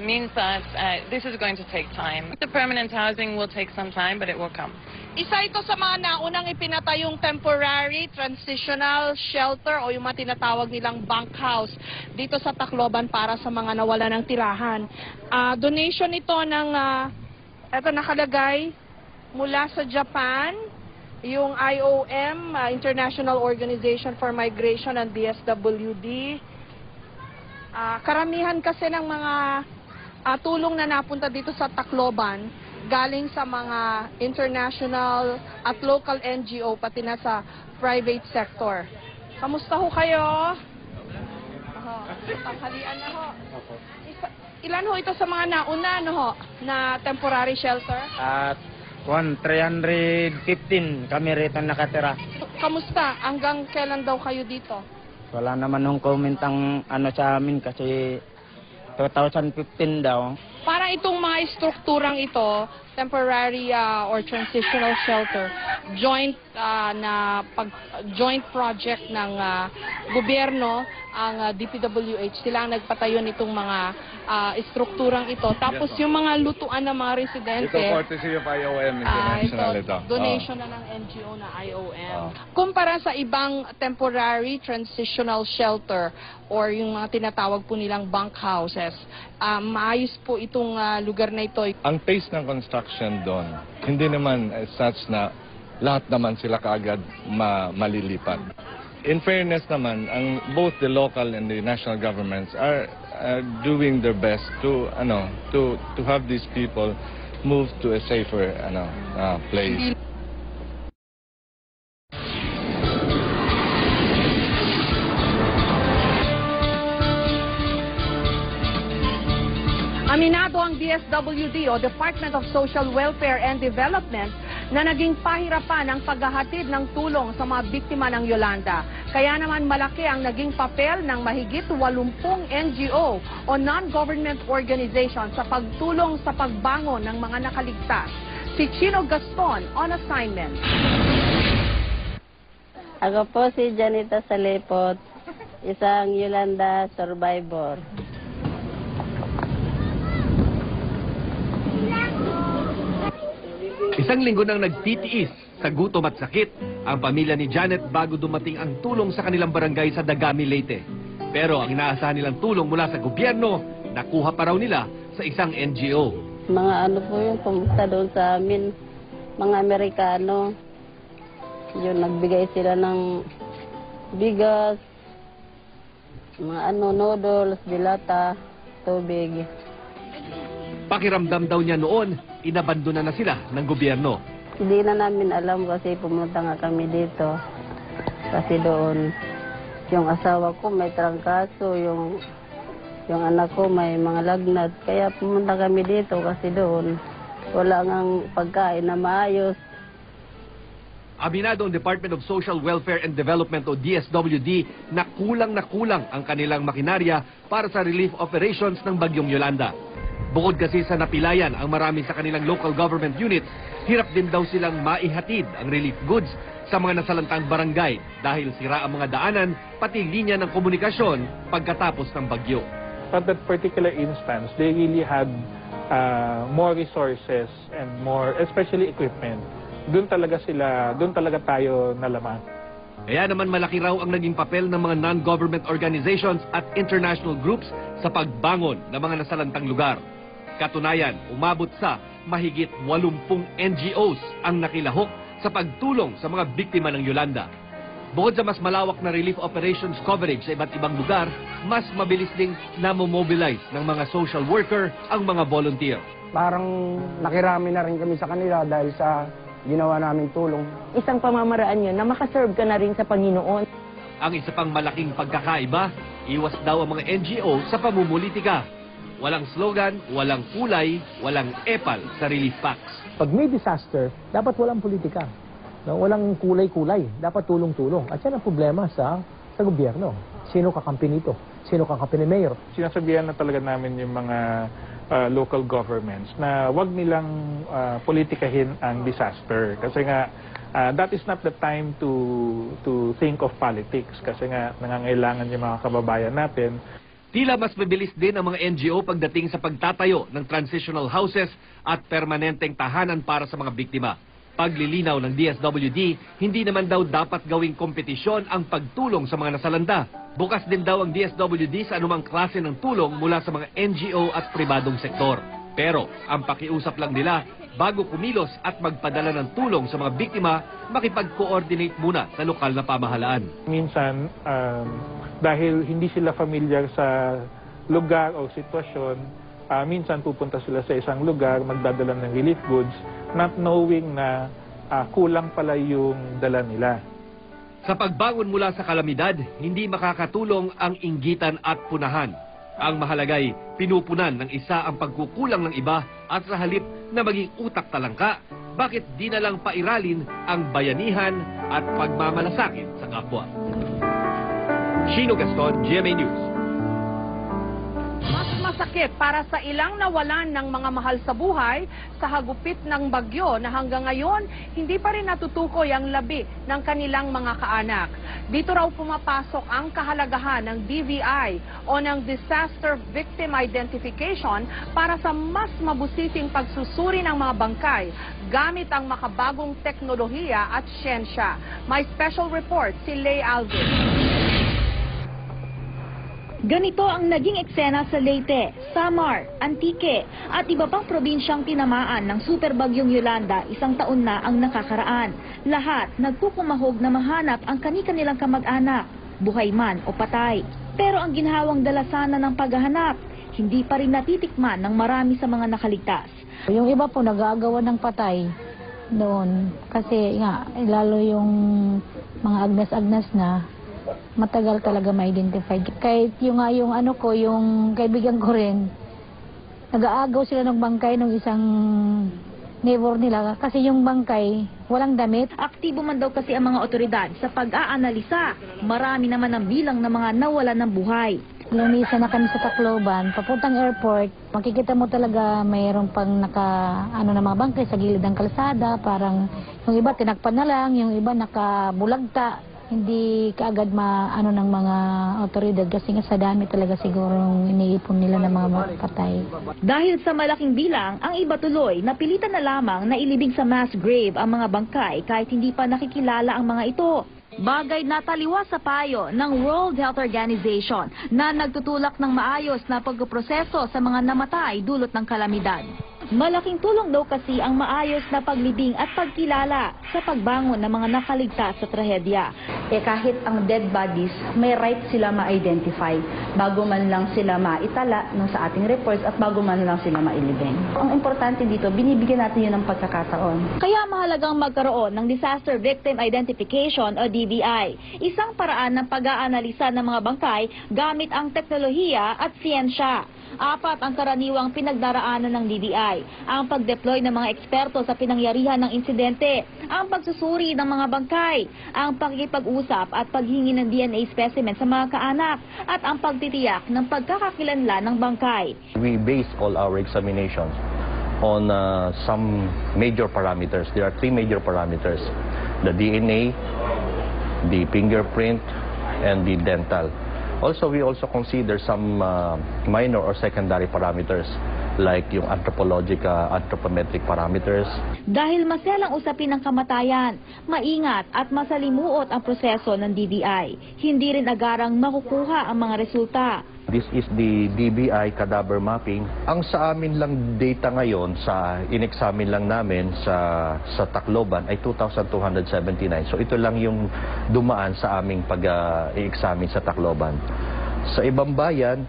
means that this is going to take time. The permanent housing will take some time, but it will come. Isa ito sa mga naunang ipinatayong temporary transitional shelter o yung mga tinatawag nilang bunkhouse dito sa Tacloban para sa mga nawala ng tirahan. Donation ito ng, ito nakalagay, mula sa Japan, yung IOM, International Organization for Migration and DSWD. Karamihan kasi ng mga tulong na napunta dito sa Tacloban galing sa mga international at local NGO pati na sa private sector. Kamusta ho kayo? Tanghalian na ho. Ilan ho ito sa mga nauna na temporary shelter? 315 kami rito nakatira. Kamusta? Hanggang kailan daw kayo dito? Wala naman nung comment ang sa amin kasi 2015 daw. Para itong mga strukturang ito, temporary or transitional shelter, joint project ng gobyerno, ang DPWH, sila ang nagpatayo nitong mga strukturang ito. Tapos yung mga lutuan ng mga residente, Ito courtesy of IOM International ito. donation na ng NGO na IOM. Kumpara sa ibang temporary transitional shelter or yung mga tinatawag po nilang bunk houses, maayos po itong lugar na ito. Ang pace ng construction doon, hindi naman as such na lahat naman sila kaagad malilipat. In fairness naman, both the local and the national governments are doing their best to have these people move to a safer place. Aminado ang DSWD o Department of Social Welfare and Development na naging pahirapan ang paghahatid ng tulong sa mga biktima ng Yolanda. Kaya naman malaki ang naging papel ng mahigit 80 NGO o non-government organization sa pagtulong sa pagbangon ng mga nakaligtas. Si Chino Gaston on assignment. Ako po si Janita Salepot, isang Yolanda survivor. Isang linggo nang nagtitiis sa gutom at sakit ang pamilya ni Janet bago dumating ang tulong sa kanilang barangay sa Dagami, Leyte. Pero ang inaasahan nilang tulong mula sa gobyerno, nakuha pa raw nila sa isang NGO. Mga ano po yung pumunta doon sa amin, mga Amerikano. Yung nagbigay sila ng bigas, mga noodles, dilata, tubig. Pakiramdam daw niya noon, inabandona na sila ng gobyerno. Hindi na namin alam kasi pumunta nga kami dito. Kasi doon, yung asawa ko may trangkaso, yung anak ko may mga lagnat. Kaya pumunta kami dito kasi doon, wala ngang pagkain na maayos. Aminado ang Department of Social Welfare and Development o DSWD na kulang ang kanilang makinarya para sa relief operations ng Bagyong Yolanda. Bukod kasi sa napilayan ang marami sa kanilang local government units, hirap din daw silang maihatid ang relief goods sa mga nasalantang barangay dahil sira ang mga daanan pati linya ng komunikasyon pagkatapos ng bagyo. At that particular instance, they really had more resources and more, especially equipment. Doon talaga tayo nalaman. Kaya naman malaki raw ang naging papel ng mga non-government organizations at international groups sa pagbangon ng mga nasalantang lugar. Katunayan, umabot sa mahigit 80 NGOs ang nakilahok sa pagtulong sa mga biktima ng Yolanda. Bukod sa mas malawak na relief operations coverage sa iba't ibang lugar, mas mabilis ding namomobilize ng mga social worker ang mga volunteer. Parang nakirami na rin kami sa kanila dahil sa ginawa naming tulong. Isang pamamaraan yun na makaserve ka na rin sa Panginoon. Ang isa pang malaking pagkakaiba, iwas daw ang mga NGO sa pamumulitika. Walang slogan, walang kulay, walang epal sa relief packs. Pag may disaster, dapat walang politika. No? Walang kulay-kulay, dapat tulong-tulong. At yan ang problema sa gobyerno. Sino kakampi nito? Sino kakampi ni Mayor? Sinasabihan na talaga namin yung mga local governments na wag nilang politikahin ang disaster. Kasi nga, that is not the time to think of politics. Kasi nga, nangangailangan yung mga kababayan natin. Tila mas mabilis din ang mga NGO pagdating sa pagtatayo ng transitional houses at permanenteng tahanan para sa mga biktima. Paglilinaw ng DSWD, hindi naman daw dapat gawing kompetisyon ang pagtulong sa mga nasalanda. Bukas din daw ang DSWD sa anumang klase ng tulong mula sa mga NGO at pribadong sektor. Pero ang pakiusap lang nila, bago kumilos at magpadala ng tulong sa mga biktima, makipag-coordinate muna sa lokal na pamahalaan. Minsan, dahil hindi sila familiar sa lugar o sitwasyon, minsan pupunta sila sa isang lugar, magdadala ng relief goods, not knowing na kulang pala yung dala nila. Sa pagbangon mula sa kalamidad, hindi makakatulong ang inggitan at punahan. Ang mahalagay, pinupunan ng isa ang pagkukulang ng iba at sa halip na maging utak talangka, bakit di na lang pairalin ang bayanihan at pagmamalasakit sa kapwa? Chino Gaston, GMA News. Mas Masakit para sa ilang nawalan ng mga mahal sa buhay sa hagupit ng bagyo na hanggang ngayon hindi pa rin natutukoy ang labi ng kanilang mga kaanak. Dito raw pumapasok ang kahalagahan ng DVI o ng Disaster Victim Identification para sa mas mabusising pagsusuri ng mga bangkay gamit ang makabagong teknolohiya at siyensya. May special report si Lay Alvin. Ganito ang naging eksena sa Leyte, Samar, Antique at iba pang probinsyang tinamaan ng super bagyong Yolanda 1 taon na ang nakakaraan. Lahat nagkukumahog na mahanap ang kani-kanilang kamag-anak, buhay man o patay. Pero ang ginhawang dalasana ng paghahanap, hindi pa rin natitikman ng marami sa mga nakaligtas. Yung iba po nag-aagawan ng patay noon kasi nga lalo yung mga agnas-agnas na matagal talaga ma-identify. Kahit yung yung kaibigan ko rin, nag-aagaw sila ng bangkay ng isang neighbor nila kasi yung bangkay walang damit. Aktibo man daw kasi ang mga otoridad sa pag-aanalisa. Marami naman ang bilang ng mga nawalan ng buhay. Lumisa na kami sa Tacloban, papuntang airport, makikita mo talaga mayroon pang na mga bangkay sa gilid ng kalsada, parang yung iba tinakpan na lang, yung iba nakabulagta. Hindi kaagad ng mga otoridad kasi nga sa dami talaga sigurong iniipon nila ng mga patay. Dahil sa malaking bilang, ang iba tuloy napilitan na lamang na ilibing sa mass grave ang mga bangkay kahit hindi pa nakikilala ang mga ito. Bagay na taliwas sa payo ng World Health Organization na nagtutulak ng maayos na pagproseso sa mga namatay dulot ng kalamidad. Malaking tulong daw kasi ang maayos na paglibing at pagkilala sa pagbangon ng mga nakaligtas sa trahedya. Kahit ang dead bodies, may right sila ma-identify bago man lang sila maitala sa ating reports at bago man lang sila mailibing. Ang importante dito, binibigyan natin yun ng pagkakataon. Kaya mahalagang magkaroon ng Disaster Victim Identification o DVI, isang paraan ng pag-aanalisa ng mga bangkay gamit ang teknolohiya at siyensya. 4 ang karaniwang pinagdaraanan ng DVI, ang pag-deploy ng mga eksperto sa pinangyarihan ng insidente, ang pagsusuri ng mga bangkay, ang pakikipag-usap at paghingi ng DNA specimen sa mga kaanak, at ang pagtitiyak ng pagkakakilanlan ng bangkay. We base all our examinations on some major parameters. There are 3 major parameters: the DNA, the fingerprint, and the dental. We also consider some minor or secondary parameters like yung anthropometric parameters. Dahil maselang usapin ng kamatayan, maingat at masalimuot ang proseso ng DVI. Hindi rin agarang makukuha ang mga resulta. This is the DVI cadaver mapping. Ang sa amin lang data ngayon, sa in-examine lang namin sa Tacloban ay 2,279. So ito lang yung dumaan sa aming pag-i-examine sa Tacloban. Sa ibang bayan,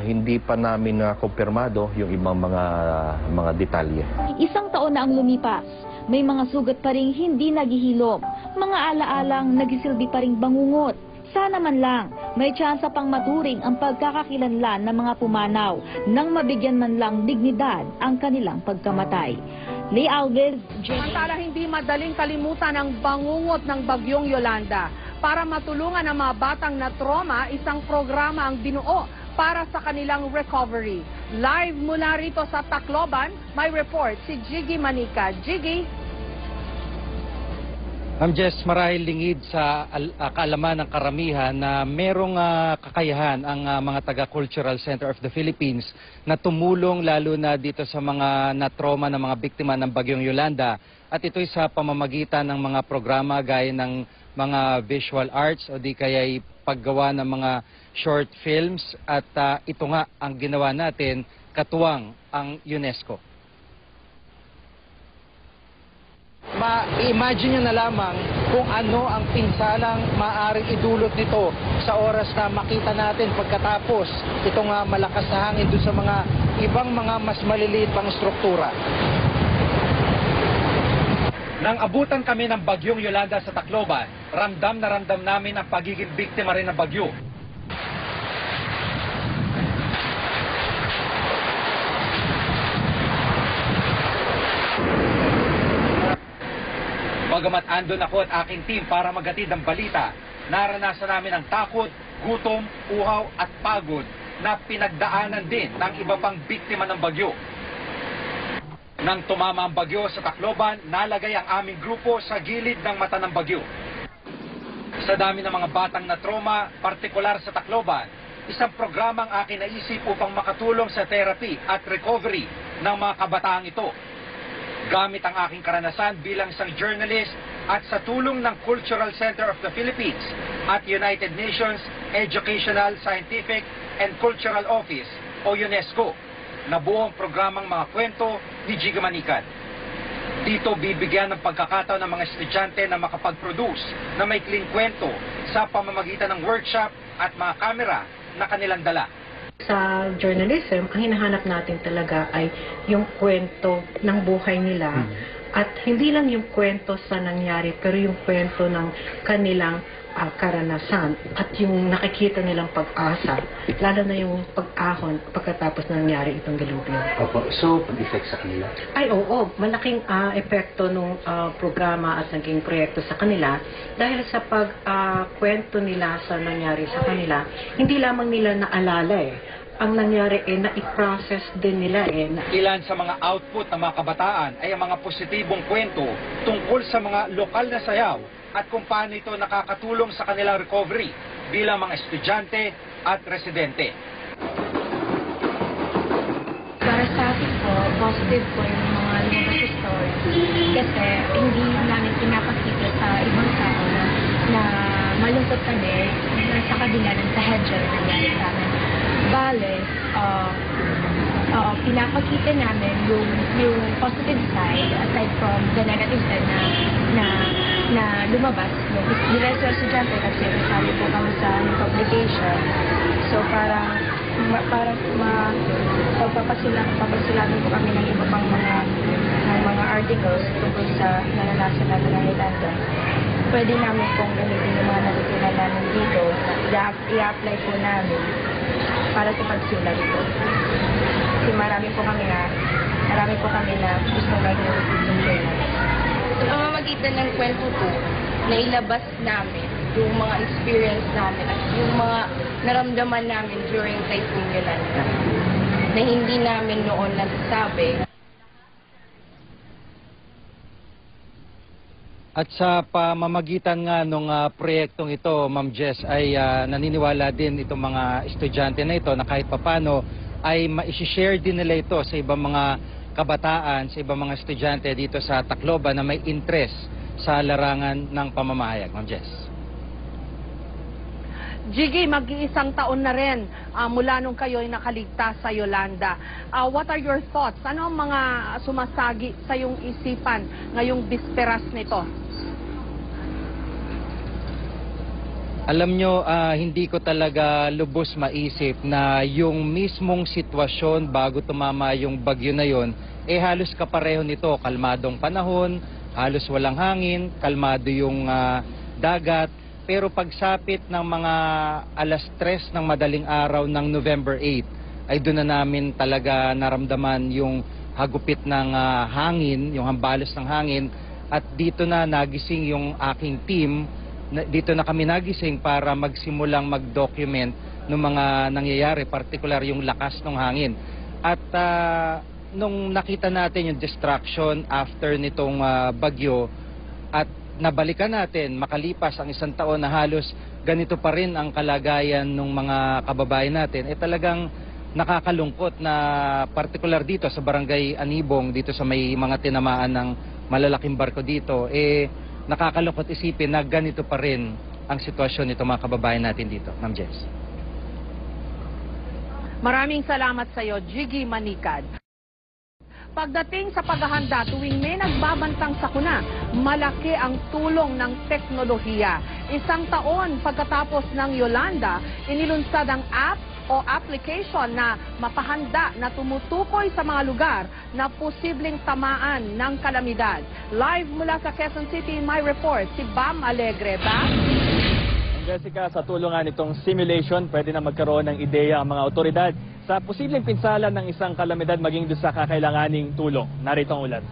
hindi pa namin kumpirmado yung ibang mga detalye. 1 taon na ang lumipas. May mga sugat pa ring hindi naghihilom. Mga alaalang nagsisilbi pa ring bangungot. Sana man lang may tsansa pang maturing ang pagkakakilanlan ng mga pumanaw nang mabigyan man lang dignidad ang kanilang pagkamatay. Lay Alves, Samantala, hindi madaling kalimutan ang bangungot ng bagyong Yolanda. Para matulungan ang mga batang na trauma, isang programa ang binuo para sa kanilang recovery. Live mula rito sa Tacloban, may report si Jiggy Manica. Jiggy? Jess, marahil lingid sa kaalaman ng karamihan na merong kakayahan ang mga taga-Cultural Center of the Philippines na tumulong lalo na dito sa mga na-trauma ng mga biktima ng bagyong Yolanda. At ito'y sa pamamagitan ng mga programa gaya ng mga visual arts o di kaya'y paggawa ng mga short films. At ito nga ang ginawa natin, katuwang ang UNESCO. Ma-imagine nyo na lamang kung ano ang pinsalang maaaring idulot nito sa oras na makita natin pagkatapos itong malakas na hangin doon sa mga ibang mga mas maliliit pang struktura. Nang abutan kami ng bagyong Yolanda sa Tacloban, ramdam na ramdam namin ang pagiging biktima rin ng bagyo. Bagamat andun ako at aking team para maghatid ng balita, naranasan namin ang takot, gutom, uhaw at pagod na pinagdaanan din ng iba pang biktima ng bagyo. Nang tumama ang bagyo sa Tacloban, nalagay ang aming grupo sa gilid ng mata ng bagyo. Sa dami ng mga batang na trauma, partikular sa Tacloban, isang programang akin naisip upang makatulong sa therapy at recovery ng mga kabataang ito. Gamit ang aking karanasan bilang isang journalist at sa tulong ng Cultural Center of the Philippines at United Nations Educational, Scientific and Cultural Office o UNESCO, nabuo ang programang mga kwento ni Jiggy Manicad. Dito bibigyan ng pagkakataon ng mga estudyante na makapag-produce na maikling kwento sa pamamagitan ng workshop at mga kamera na kanilang dala. Sa journalism, ang hinahanap natin talaga ay yung kwento ng buhay nila at hindi lang yung kwento sa nangyari pero yung kwento ng kanilang karanasan at yung nakikita nilang pag-asa, lalo na yung pag-ahon pagkatapos na nangyari itong dilubyo. Opo, so pag-effect sa kanila? Ay oo, malaking epekto ng programa at naging proyekto sa kanila dahil sa pag-kwento nila sa nangyari sa kanila, hindi lamang nila naalala ang nangyari na-i-process din nila Ilan sa mga output ng mga kabataan ay ang mga positibong kwento tungkol sa mga lokal na sayaw at kung paano ito nakakatulong sa kanilang recovery bilang mga estudyante at residente. Para sa akin po, positive po yung mga lumabas sa story kasi hindi namin pinapakita sa ibang tao na malungkot kami sa kabila ng trahedya na nangyari sa amin. Bale, pinapakita namin yung positive side aside from the negative side na lumabas. Bilang sa estudyante kasi nasali po kami sa publication. So parang pagpapasilatan po kami ng iba pang mga articles tungkol sa naranasan natin ng Irlanda. Pwede namin pong gamitin yung mga natutunan namin dito na i-apply po namin para sa pagsulat po. Kasi marami po kami na gusto gagawin yung journal. Sa pamamagitan ng kwento po, nailabas namin yung mga experience namin at yung mga naramdaman namin during Typhoon Yolanda na hindi namin noon nasasabi. At sa pamamagitan nga ng proyektong ito, Ma'am Jess, ay naniniwala din itong mga estudyante na ito na kahit papano ay ma-share din nila ito sa ibang mga kabataan, sa ibang mga estudyante dito sa Tacloban na may interest sa larangan ng pamamahayag. Ma'am Jess. Jiggy, mag-iisang taon na rin mula nung kayo'y nakaligtas sa Yolanda. What are your thoughts? Ano ang mga sumasagi sa iyong isipan ngayong bisperas nito? Alam nyo, hindi ko talaga lubos maisip na yung mismong sitwasyon bago tumama yung bagyo na yon, halos kapareho nito. Kalmadong panahon, halos walang hangin, kalmado yung dagat. Pero pagsapit ng mga 3:00 ng madaling araw ng November 8, ay doon na namin talaga naramdaman yung hagupit ng hangin, yung hambalos ng hangin. At dito na nagising yung aking team. Dito na kami nagising para magsimulang mag-document ng mga nangyayari, partikular yung lakas ng hangin. At nung nakita natin yung destruction after nitong bagyo at nabalikan natin makalipas ang 1 taon na halos ganito pa rin ang kalagayan ng mga kababayan natin, talagang nakakalungkot na partikular dito sa Barangay Anibong, dito sa may mga tinamaan ng malalaking barko dito, nakakalungkot isipin na ganito pa rin ang sitwasyon nito mga kababayan natin dito. Ma'am Jess. Maraming salamat sa iyo, Jiggy Manicad. Pagdating sa paghahanda tuwing may nagbabantang sakuna, malaki ang tulong ng teknolohiya. 1 taon pagkatapos ng Yolanda, inilunsad ang app o application na mapahanda na tumutukoy sa mga lugar na posibleng tamaan ng kalamidad. Live mula sa Quezon City, my report, si Bam Alegre. Bam? Jessica, sa tulungan nitong simulation, pwede na magkaroon ng ideya ang mga otoridad sa posibleng pinsala ng isang kalamidad maging doon sa kakailanganing tulong. Narito ang ulat.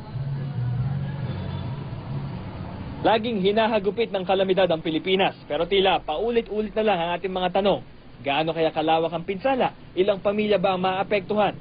Laging hinahagupit ng kalamidad ang Pilipinas, pero tila paulit-ulit na lang ang ating mga tanong. Gaano kaya kalawak ang pinsala? Ilang pamilya ba ang maapektuhan?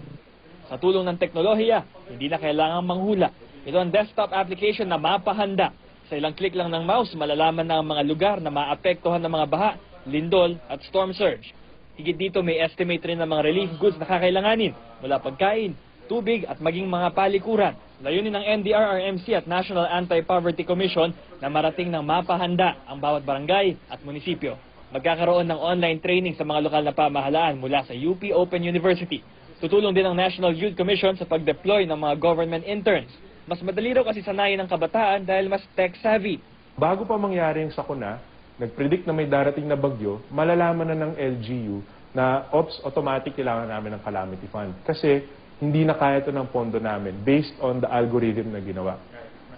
Sa tulong ng teknolohiya, hindi na kailangang manghula. Ito ang desktop application na mapahanda. Sa ilang click lang ng mouse, malalaman na ang mga lugar na maapektuhan ng mga baha, lindol at storm surge. Higit dito may estimate rin ng mga relief goods na kakailanganin mula pagkain, tubig at maging mga palikuran. Layunin ng NDRRMC at National Anti-Poverty Commission na marating ng mapahanda ang bawat barangay at munisipyo. Magkakaroon ng online training sa mga lokal na pamahalaan mula sa UP Open University. Tutulong din ang National Youth Commission sa pag-deploy ng mga government interns. Mas madali raw kasi sanayin ng kabataan dahil mas tech-savvy. Bago pa mangyari yung sakuna, nag-predict na may darating na bagyo, malalaman na ng LGU na automatic kailangan namin ng calamity fund. Kasi hindi na kaya ito ng pondo namin based on the algorithm na ginawa.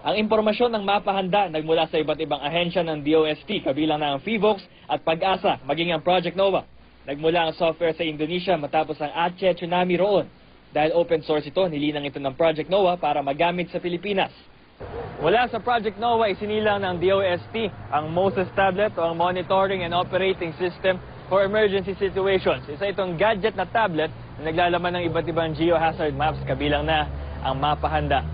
Ang impormasyon ng mapahanda nagmula sa iba't ibang ahensya ng DOST, kabilang na ang FIVOX at Pag-asa, maging ang Project NOVA. Nagmula ang software sa Indonesia matapos ang Aceh tsunami roon. Dahil open source ito, nilinang ito ng Project NOVA para magamit sa Pilipinas. Mula sa Project NOVA, isinilang ng DOST ang MOSES tablet o ang Monitoring and Operating System for Emergency Situations. Isa itong gadget na tablet na naglalaman ng iba't ibang geohazard maps, kabilang na ang mapahanda.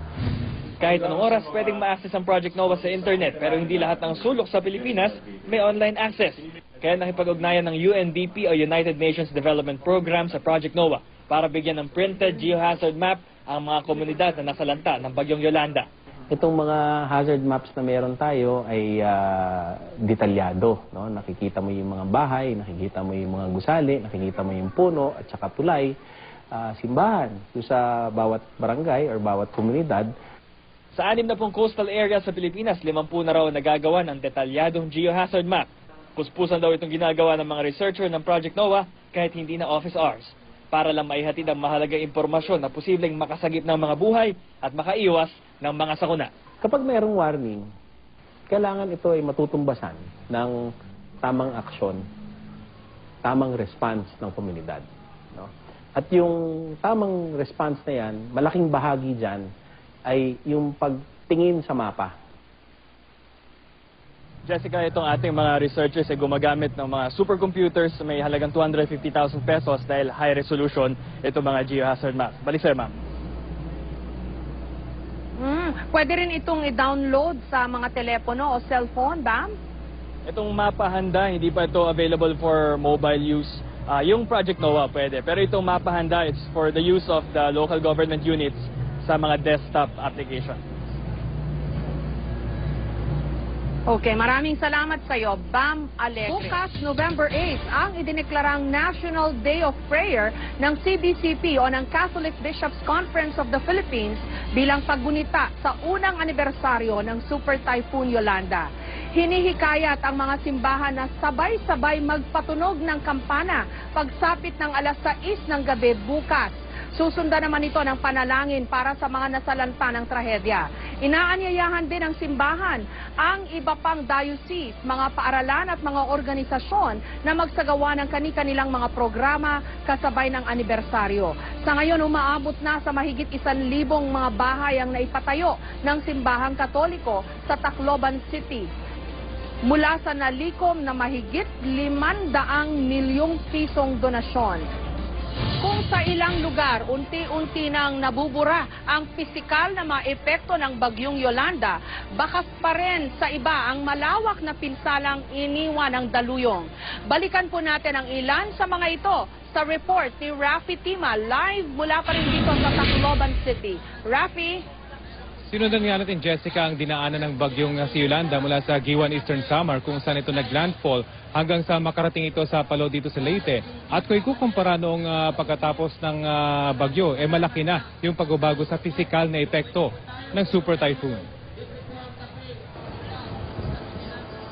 Kahit anong oras, pwedeng ma-access ang Project NOVA sa internet, pero hindi lahat ng sulok sa Pilipinas may online access. Kaya nakipag-ugnayan ng UNDP o United Nations Development Program sa Project NOVA para bigyan ng printed geohazard map ang mga komunidad na nasalanta ng Bagyong Yolanda. Itong mga hazard maps na meron tayo ay detalyado. No? Nakikita mo yung mga bahay, nakikita mo yung mga gusali, nakikita mo yung puno at saka tulay, simbahan. So, sa bawat barangay or bawat komunidad. Sa 60 coastal areas sa Pilipinas, 50 na raw nagagawa ng detalyadong geohazard map. Kuspusan daw itong ginagawa ng mga researcher ng Project NOVA kahit hindi na office hours, para lang maihatid ang mahalagang impormasyon na posibleng makasagip ng mga buhay at makaiwas ng mga sakuna. Kapag mayroong warning, kailangan ito ay matutumbasan ng tamang aksyon, tamang response ng komunidad. No? At yung tamang response na yan, malaking bahagi dyan ay yung pagtingin sa mapa. Jessica, itong ating mga researchers ay gumagamit ng mga supercomputers na may halagang 250,000 pesos dahil high resolution itong mga geohazard maps. Balik sir, ma'am. Pwede rin itong i-download sa mga telepono o cellphone, Bam? Itong mapahanda, hindi pa ito available for mobile use. Yung Project NOVA pwede, pero itong mapahanda, it's for the use of the local government units sa mga desktop application. Okay, maraming salamat sa iyo, Bam Alegre. Bukas, November 8, ang idineklarang National Day of Prayer ng CBCP o ng Catholic Bishops Conference of the Philippines bilang paggunita sa unang anibersaryo ng Super Typhoon Yolanda. Hinihikayat ang mga simbahan na sabay-sabay magpatunog ng kampana pagsapit ng alas 6 ng gabi bukas. Susundan naman ito ng panalangin para sa mga nasalanta ng trahedya. Inaanyayahan din ng simbahan ang iba pang diocese, mga paaralan at mga organisasyon na magsagawa ng kani-kanilang mga programa kasabay ng anibersaryo. Sa ngayon, umaabot na sa mahigit 1,000 mga bahay ang naipatayo ng simbahang Katoliko sa Tacloban City. Mula sa nalikom na mahigit 500 milyong pisong donasyon. Kung sa ilang lugar, unti-unti nang nabubura ang pisikal na mga epekto ng Bagyong Yolanda, bakas pa rin sa iba ang malawak na pinsalang iniwan ng daluyong. Balikan po natin ang ilan sa mga ito sa report ni Rafi Tima, live mula pa rin dito sa Tacloban City. Rafi? Sinundan nga natin, Jessica, ang dinaanan ng bagyong si Yolanda mula sa Giwan, Eastern Samar, kung saan ito naglandfall hanggang sa makarating ito sa Palo dito sa Leyte. At kung ikukumpara noong pagkatapos ng bagyo, malaki na yung pagbabago sa pisikal na epekto ng Super Typhoon.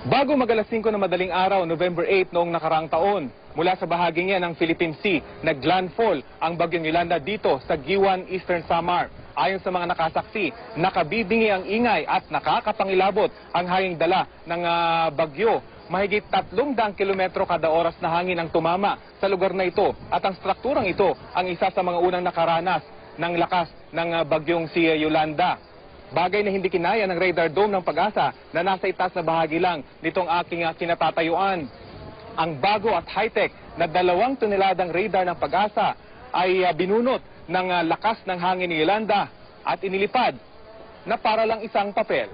Bago mag-alas 5 na madaling araw, November 8 noong nakaraang taon, mula sa bahaging yan ng Philippine Sea, naglandfall ang bagyong Yolanda dito sa Giwan, Eastern Samar. Ayon sa mga nakasaksi, nakabibingi ang ingay at nakakapangilabot ang hanging dala ng bagyo. Mahigit 300 kilometro kada oras na hangin ang tumama sa lugar na ito. At ang strukturang ito ang isa sa mga unang nakaranas ng lakas ng bagyong si Yolanda. Bagay na hindi kinaya ng radar dome ng Pag-asa na nasa itaas na bahagi lang nitong aking kinatatayuan. Ang bago at high-tech na 2 toneladang radar ng Pag-asa ay binunot ng lakas ng hangin ni Yolanda at inilipad na para lang isang papel.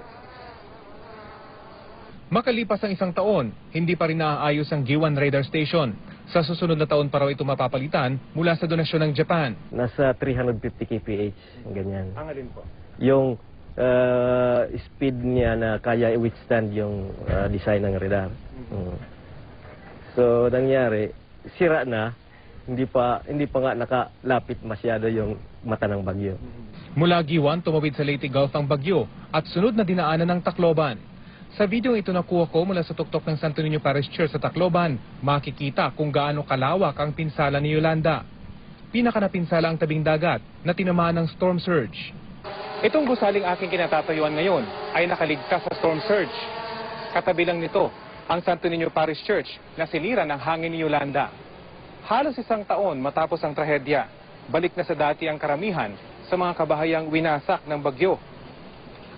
Makalipas ang 1 taon, hindi pa rin naaayos ang Giwan Radar Station. Sa susunod na taon pa raw ito mapapalitan mula sa donasyon ng Japan. Nasa 350 kph, ganyan. Ang alin po? Yung speed niya na kaya i-withstand yung design ng radar. So, nangyari, sira na, hindi pa nga nakalapit masyado yung mata ng bagyo. Mula Giwan, tumawid sa Leyte Gulf ang bagyo at sunod na dinaanan ng Tacloban. Sa video ito nakuha ko mula sa tuktok ng Santo Niño Parish Church sa Tacloban, makikita kung gaano kalawak ang pinsala ni Yolanda. Pinakanapinsala ang tabing dagat na tinamaan ng storm surge. Itong gusaling aking kinatatayuan ngayon ay nakaligtas sa storm surge. Katabi lang nito ang Santo Niño Parish Church na sinira ng hangin ni Yolanda. Halos 1 taon matapos ang trahedya, balik na sa dati ang karamihan sa mga kabahayang winasak ng bagyo.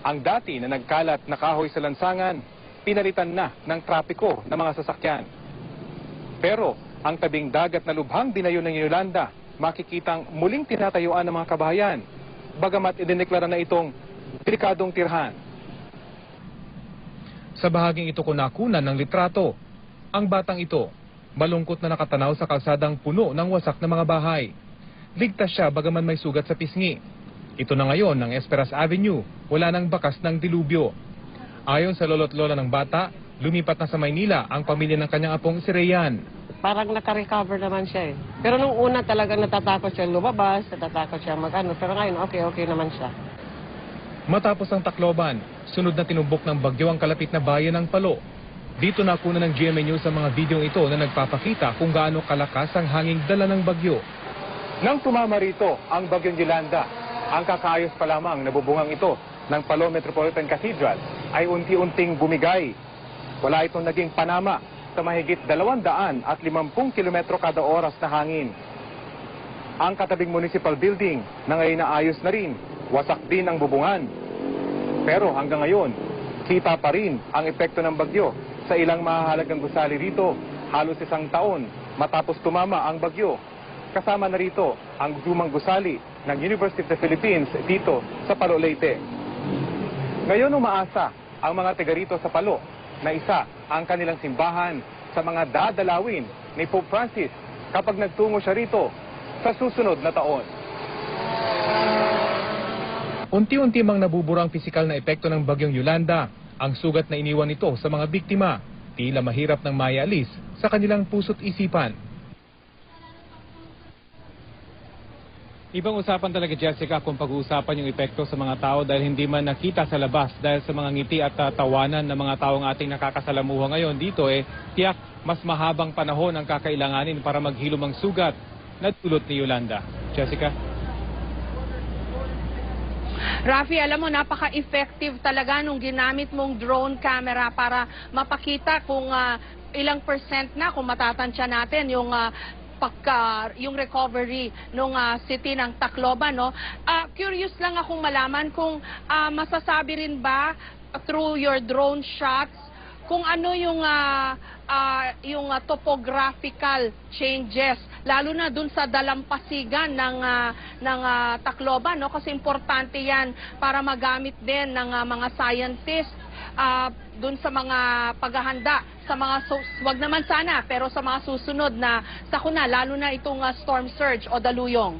Ang dati na nagkalat na kahoy sa lansangan, pinalitan na ng trapiko ng mga sasakyan. Pero ang tabing dagat na lubhang dinayo ng Yolanda, makikitang muling tinatayuan ng mga kabahayan, bagamat idineklara na itong delikadong tirhan. Sa bahaging ito ko nakunan ng litrato, ang batang ito, malungkot na nakatanaw sa kalsadang puno ng wasak na mga bahay. Ligtas siya bagaman may sugat sa pisngi. Ito na ngayon ng Esperas Avenue, wala nang bakas ng dilubyo. Ayon sa lolo't lola ng bata, lumipat na sa Maynila ang pamilya ng kanyang apong si Rayan. Parang naka-recover naman siya eh. Pero nung una talagang natatakot siya lumabas, natatakot siya mag-ano. Pero ngayon okay naman siya. Matapos ang Tacloban, sunod na tinumbok ng bagyo ang kalapit na bayan ng Palo. Dito nakuna ng GMA News ang mga videong ito na nagpapakita kung gaano kalakas ang hanging dala ng bagyo. Nang tumama rito ang bagyong Yolanda, ang kakaayos pa lamang na bubungang ito ng Palo Metropolitan Cathedral ay unti-unting bumigay. Wala itong naging panama sa mahigit 250 km kada oras na hangin. Ang katabing municipal building na ngayon naayos na rin, wasak din ang bubungan. Pero hanggang ngayon, kita pa rin ang epekto ng bagyo sa ilang mahahalagang gusali rito halos 1 taon matapos tumama ang bagyo. Kasama na rito ang lumang gusali ng University of the Philippines dito sa Palo, Leyte. Ngayon umaasa ang mga taga rito sa Palo na isa ang kanilang simbahan sa mga dadalawin ni Pope Francis kapag nagtungo siya rito sa susunod na taon. Unti-unti mang nabubura ang pisikal na epekto ng bagyong Yolanda. Ang sugat na iniwan nito sa mga biktima, tila mahirap nang maialis sa kanilang puso't isipan. Ibang usapan talaga, Jessica, kung pag-uusapan yung epekto sa mga tao dahil hindi man nakita sa labas dahil sa mga ngiti at tawanan ng mga taong ating nakakasalamuha ngayon dito, tiyak mas mahabang panahon ang kakailanganin para maghilom ang sugat na dulot ni Yolanda. Jessica? Rafi, alam mo, napaka-effective talaga nung ginamit mong drone camera para mapakita kung ilang percent na, kung matatansya natin yung yung recovery ng city ng Tacloban, no? Curious lang akong malaman kung masasabi rin ba through your drone shots kung ano yung topographical changes, lalo na dun sa dalampasigan ng Tacloban, no? Kasi importante yan para magamit din ng mga scientists dun sa mga paghahanda sa mga wag naman sana pero sa mga susunod na sakuna, lalo na itong storm surge o daluyong.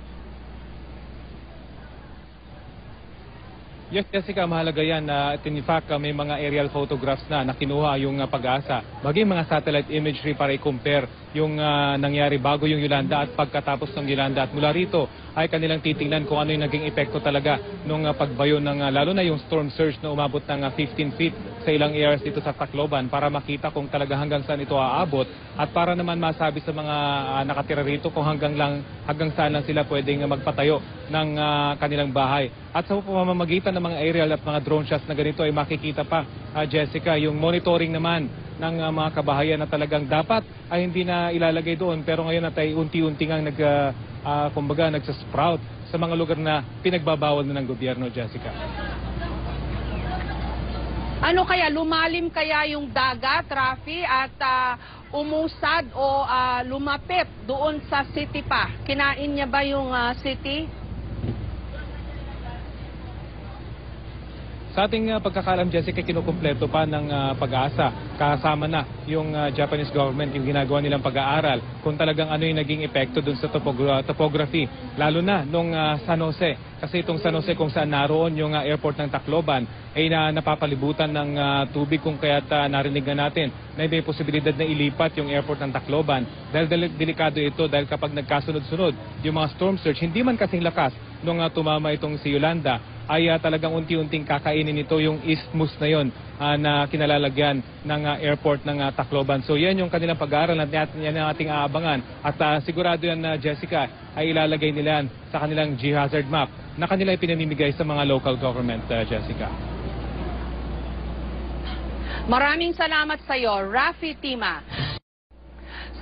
Yes, Jessica, mahalaga yan na in fact may mga aerial photographs na kinuha yung Pag-asa, maging mga satellite imagery para i-compare yung nangyari bago yung Yolanda at pagkatapos ng Yolanda. At mula rito ay kanilang titingnan kung ano yung naging epekto talaga nung pagbayo ng lalo na yung storm surge na umabot ng 15 feet sa ilang areas dito sa Tacloban para makita kung talaga hanggang saan ito aabot at para naman masabi sa mga nakatira rito kung hanggang saan lang sila pwedeng magpatayo ng kanilang bahay. At sa pamamagitan ng mga aerial at mga drone shots na ganito ay makikita pa, Jessica, yung monitoring naman ng mga kabahayan na talagang dapat ay hindi na ilalagay doon pero ngayon ay unti-unti ngang nagsasprout sa mga lugar na pinagbabawal na ng gobyerno, Jessica. Ano kaya, lumalim kaya yung dagat, Rafi, at umusad o lumapit doon sa city pa? Kinain niya ba yung city? Sa ating pagkakalam, Jessica, kinukumpleto pa ng pag-asa. Kasama na yung Japanese government, yung ginagawa nilang pag-aaral kung talagang ano yung naging epekto dun sa topography. Lalo na nung San Jose. Kasi itong San Jose kung saan naroon yung airport ng Tacloban ay napapalibutan ng tubig, kung kaya't narinig na natin na may posibilidad na ilipat yung airport ng Tacloban. Dahil delikado ito dahil kapag nagkasunod-sunod yung mga storm surge, hindi man kasing lakas nung tumama itong si Yolanda, ay talagang unti-unting kakainin ito yung isthmus na yon na kinalalagyan ng airport ng Tacloban. So yan yung kanilang pag-aaral at yan ang ating aabangan. At sigurado yan, Jessica, ay ilalagay nila yan sa kanilang G-hazard map na kanila ipinamimigay sa mga local government, Jessica. Maraming salamat sa iyo, Rafi Tima.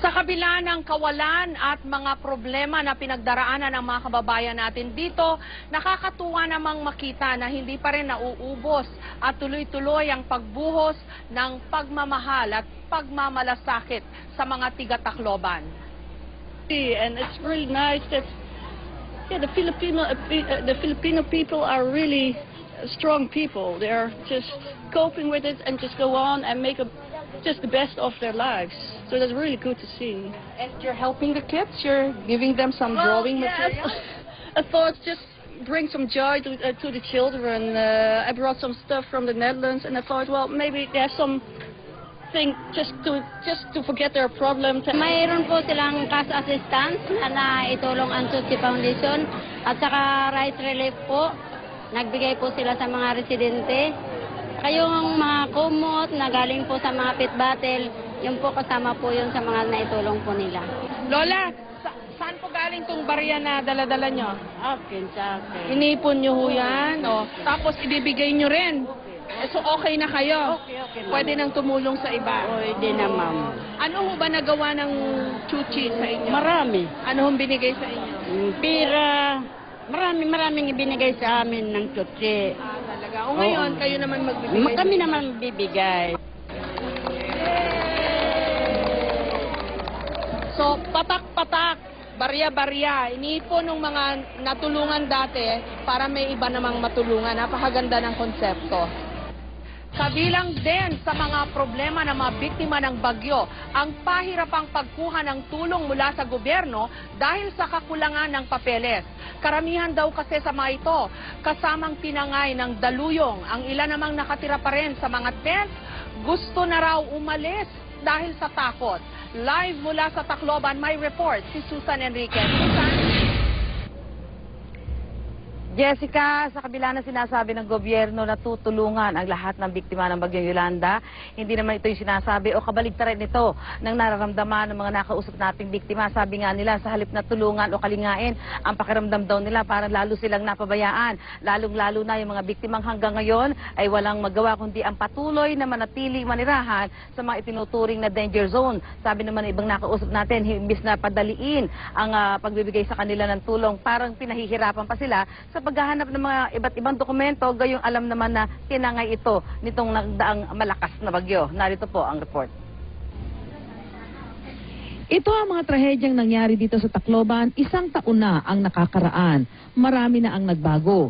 Sa kabila ng kawalan at mga problema na pinagdaraanan ng mga kababayan natin dito, nakakatuwa namang makita na hindi pa rin nauubos at tuloy-tuloy ang pagbuhos ng pagmamahal at pagmamalasakit sa mga tiga-Tacloban. And it's really nice that the Filipino people are really strong people. They are just coping with it and just go on and make just the best of their lives. So that's really good to see. And you're helping the kids? You're giving them some drawing material? I thought just bring some joy to the children. I brought some stuff from the Netherlands, and I thought, well, maybe they have something just to forget their problems. Mayroon po silang cash assistance na itulong ang Tutsi Foundation at saka rice relief po. Nagbigay po sila sa mga residente. Kayong mga kumot na galing po sa mga pit battle, yun po kasama po yun sa mga naitulong po nila. Lola, saan po galing tong barya na dala-dala nyo? Akin, sa akin. Inipon nyo ho yan, o. Tapos ibibigay nyo rin. So okay na kayo? Okay. Pwede nang tumulong sa iba? Pwede na, ma'am. Ano ho ba nagawa ng Chuchi sa inyo? Marami. Ano hong binigay sa inyo? Pira. Maraming ibinigay sa amin ng Chuchi. Talaga. O ngayon, kayo naman magbibigay? Kami naman bibigay. So, patak-patak, barya-barya, iniipon ng mga natulungan dati para may iba namang matulungan. Napakaganda ng konsepto. Kabilang din sa mga problema ng mga biktima ng bagyo, ang pahirapang pagkuha ng tulong mula sa gobyerno dahil sa kakulangan ng papeles. Karamihan daw kasi sa mga ito, kasamang tinangay ng daluyong. Ang ilan namang nakatira pa rin sa mga tent, gusto na raw umalis dahil sa takot. Live mula sa Tacloban, may report si Susan Enriquez. Susan? Jessica, sa kabila na sinasabi ng gobyerno na tutulungan ang lahat ng biktima ng Bagyong Yolanda, hindi naman ito yung sinasabi o kabaligtaran nito ng nararamdaman ng mga nakausap nating biktima. Sabi nga nila, sa halip na tulungan o kalingain, ang pakiramdam daw nila parang lalo silang napabayaan. Lalong-lalo na yung mga biktimang hanggang ngayon ay walang magawa kundi ang patuloy na manatili manirahan sa mga itinuturing na danger zone. Sabi naman ng ibang nakausap natin, imbis na padaliin ang pagbibigay sa kanila ng tulong, parang pinahihirapan pa sila sa paghahanap ng mga iba't ibang dokumento, gayong alam naman na kinangay ito nitong nagdaang malakas na bagyo. Narito po ang report. Ito ang mga trahedyang nangyari dito sa Tacloban, 1 taon na ang nakakaraan. Marami na ang nagbago.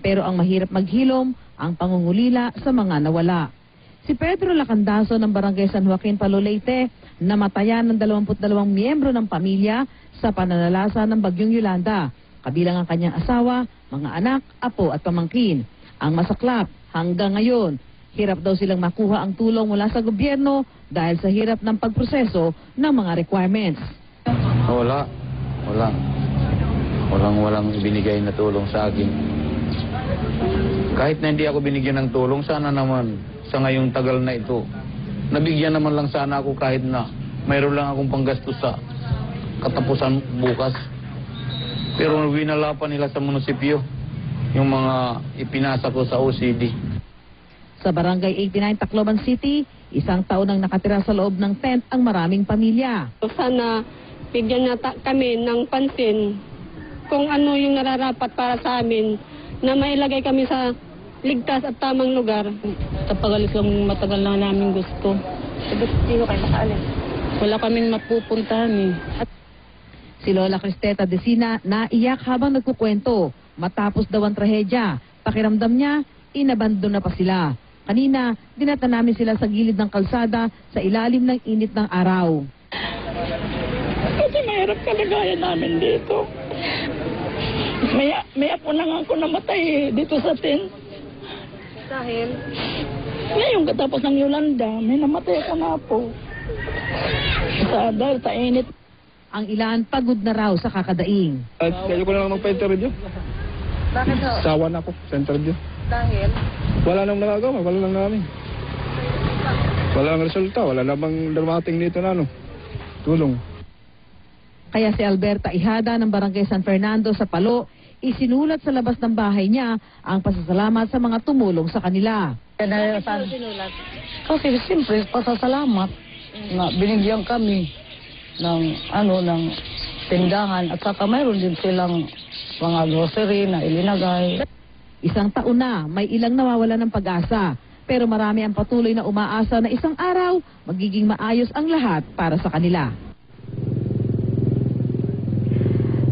Pero ang mahirap maghilom, ang pangungulila sa mga nawala. Si Pedro Lacandaso ng Barangay San Joaquin, Palo, Leyte, namatayan ng 22 miyembro ng pamilya sa pananalasa ng Bagyong Yolanda, kabilang ang kanyang asawa, mga anak, apo at pamangkin. Ang masaklap, hanggang ngayon, hirap daw silang makuha ang tulong mula sa gobyerno dahil sa hirap ng pagproseso ng mga requirements. Walang ibinigay na tulong sa akin. Kahit na hindi ako binigyan ng tulong, sana naman sa ngayong tagal na ito, nabigyan naman lang sana ako kahit na mayroon lang akong panggastos sa katapusan bukas. Pero winala pa nila sa munisipyo yung mga ipinasa ko sa OCD. Sa Barangay 89 Tacloban City, 1 taon nang nakatira sa loob ng tent ang maraming pamilya. Sana bigyan na kami ng pansin kung ano yung nararapat para sa amin, na mailagay kami sa ligtas at tamang lugar. Tapagal kang matagal na namin gusto. Sino kayo makaalis? Wala kaming mapupuntahan eh. Si Lola Cristeta Decina naiyak habang nagkukwento. Matapos daw ang trahedya, pakiramdam niya, inabandon na pa sila. Kanina, dinata namin sila sa gilid ng kalsada sa ilalim ng init ng araw. Kasi mahirap kalagayan namin dito. May apo na nga ako namatay dito sa tent. Dahil? Ngayong katapos ng Yolanda, may namatay ako na po. Dahil sa init. Ang ilan pagod na raw sa kakadaing. Kaya ko na lang magpa-interview. Bakit ho? Sawa na ako sa interview. Dahil? Wala nang nagagawa, wala nang namin. Wala nang resulta, wala namang dumating dito na tulong. Kaya si Alberta Ihada ng Barangay San Fernando sa Palo, isinulat sa labas ng bahay niya ang pasasalamat sa mga tumulong sa kanila. Sinulat? Kasi siyempre, pasasalamat na binigyan kami ng tindahan at saka mayroon din silang mga grocery na ilinagay. Isang taon na, may ilang nawawala ng pag-asa. Pero marami ang patuloy na umaasa na isang araw, magiging maayos ang lahat para sa kanila.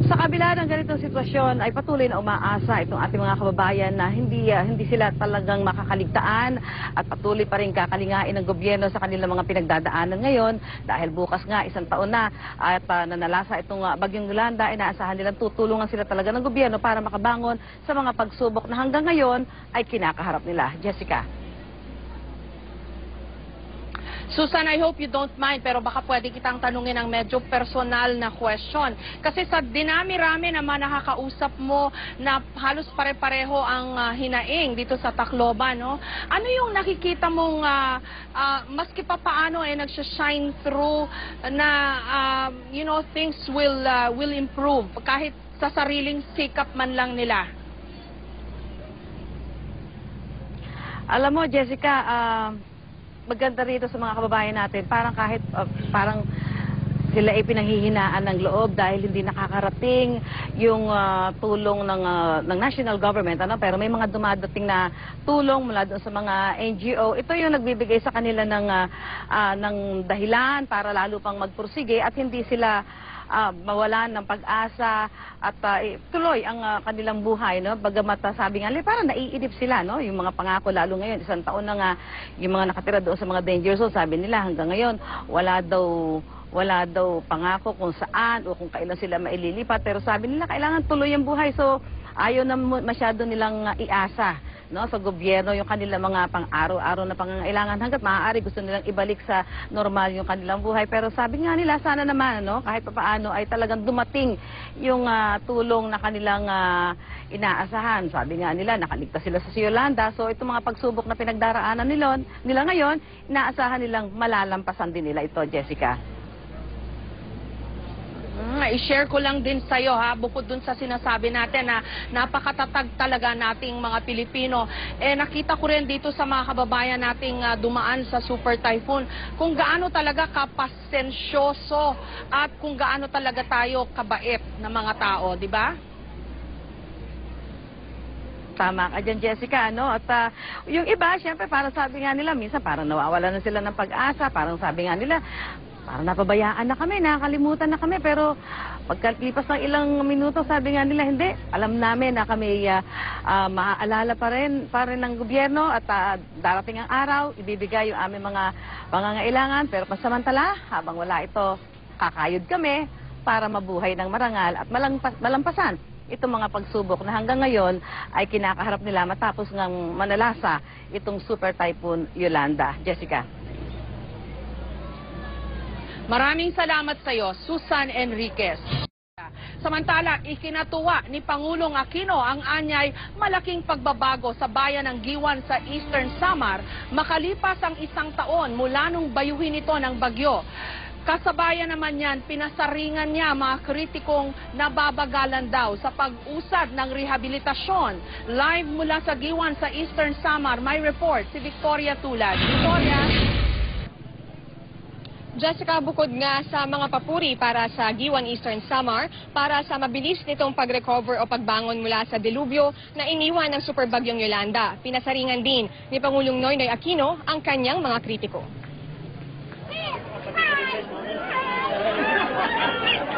Sa kabila ng ganitong sitwasyon ay patuloy na umaasa itong ating mga kababayan na hindi sila talagang makakaligtaan at patuloy pa rin kakalingain ng gobyerno sa kanilang mga pinagdadaanan ngayon dahil bukas nga isang taon na at nanalasa itong bagyong Yolanda, inaasahan nilang tutulungan sila talaga ng gobyerno para makabangon sa mga pagsubok na hanggang ngayon ay kinakaharap nila. Jessica. Susan, I hope you don't mind, pero baka pwede kitang tanungin ang medyo personal na question. Kasi sa dinami-rami naman nakakausap mo na halos pare-pareho ang hinaing dito sa Tacloban, no? Ano yung nakikita mong maski pa paano nagsha-shine through na things will improve kahit sa sariling sikap man lang nila? Alam mo, Jessica, maganda rito sa mga kababayan natin, parang kahit parang sila ay pinanghihinaan ng loob dahil hindi nakakarating yung tulong ng national government, pero may mga dumadating na tulong mula doon sa mga NGO. Ito yung nagbibigay sa kanila ng dahilan para lalo pang magpursige at hindi sila mawalan ng pag-asa at tuloy ang kanilang buhay, no? Bagamat sabi nga, parang naiidip sila, no? Yung mga pangako, lalo ngayon, isang taon na nga yung mga nakatira doon sa mga danger zone, sabi nila hanggang ngayon wala daw pangako kung saan o kung kailan sila maililipat, pero sabi nila kailangan tuloy ang buhay, so ayaw na masyado nilang iasa, no, sa gobyerno yung kanilang mga pang-araw-araw na pangangailangan hanggat maaari gusto nilang ibalik sa normal yung kanilang buhay. Pero sabi nga nila sana naman, no, kahit papaano ay talagang dumating yung tulong na kanilang inaasahan. Sabi nga nila nakaligtas sila sa Yolanda, so itong mga pagsubok na pinagdaraanan nila ngayon, inaasahan nilang malalampasan din nila ito, Jessica. I-share ko lang din sa'yo, bukod dun sa sinasabi natin na napakatatag talaga nating mga Pilipino. Nakita ko rin dito sa mga kababayan nating dumaan sa Super Typhoon kung gaano talaga kapasensyoso at kung gaano talaga tayo kabait na mga tao, di ba? Tama ka dyan, Jessica, no? At yung iba, syempre, parang sabi nga nila, minsan parang nawawala na sila ng pag-asa, parang sabi nga nila, parang napabayaan na kami, nakakalimutan na kami, pero pagkalipas ng ilang minuto, sabi nga nila, hindi. Alam namin na kami maaalala pa rin ng gobyerno at darating ang araw, ibibigay yung aming mga pangangailangan, pero pasamantala, habang wala ito, kakayod kami para mabuhay ng marangal at malampasan itong mga pagsubok na hanggang ngayon ay kinakaharap nila matapos ngang manalasa itong Super Typhoon Yolanda. Jessica. Maraming salamat sa iyo, Susan Enriquez. Samantala, ikinatuwa ni Pangulong Aquino ang anyay malaking pagbabago sa bayan ng Giwan sa Eastern Samar makalipas ang isang taon mula nung bayuhin ito ng bagyo. Kasabayan naman yan, pinasaringan niya mga kritikong nababagalan daw sa pag-usad ng rehabilitasyon. Live mula sa Giwan sa Eastern Samar, may report si Victoria Tulad. Victoria? Jessica, bukod nga sa mga papuri para sa Giwan Eastern Samar, para sa mabilis nitong pag-recover o pagbangon mula sa delubyo na iniwan ng superbagyong Yolanda, pinasaringan din ni Pangulong Noynoy Aquino ang kanyang mga kritiko.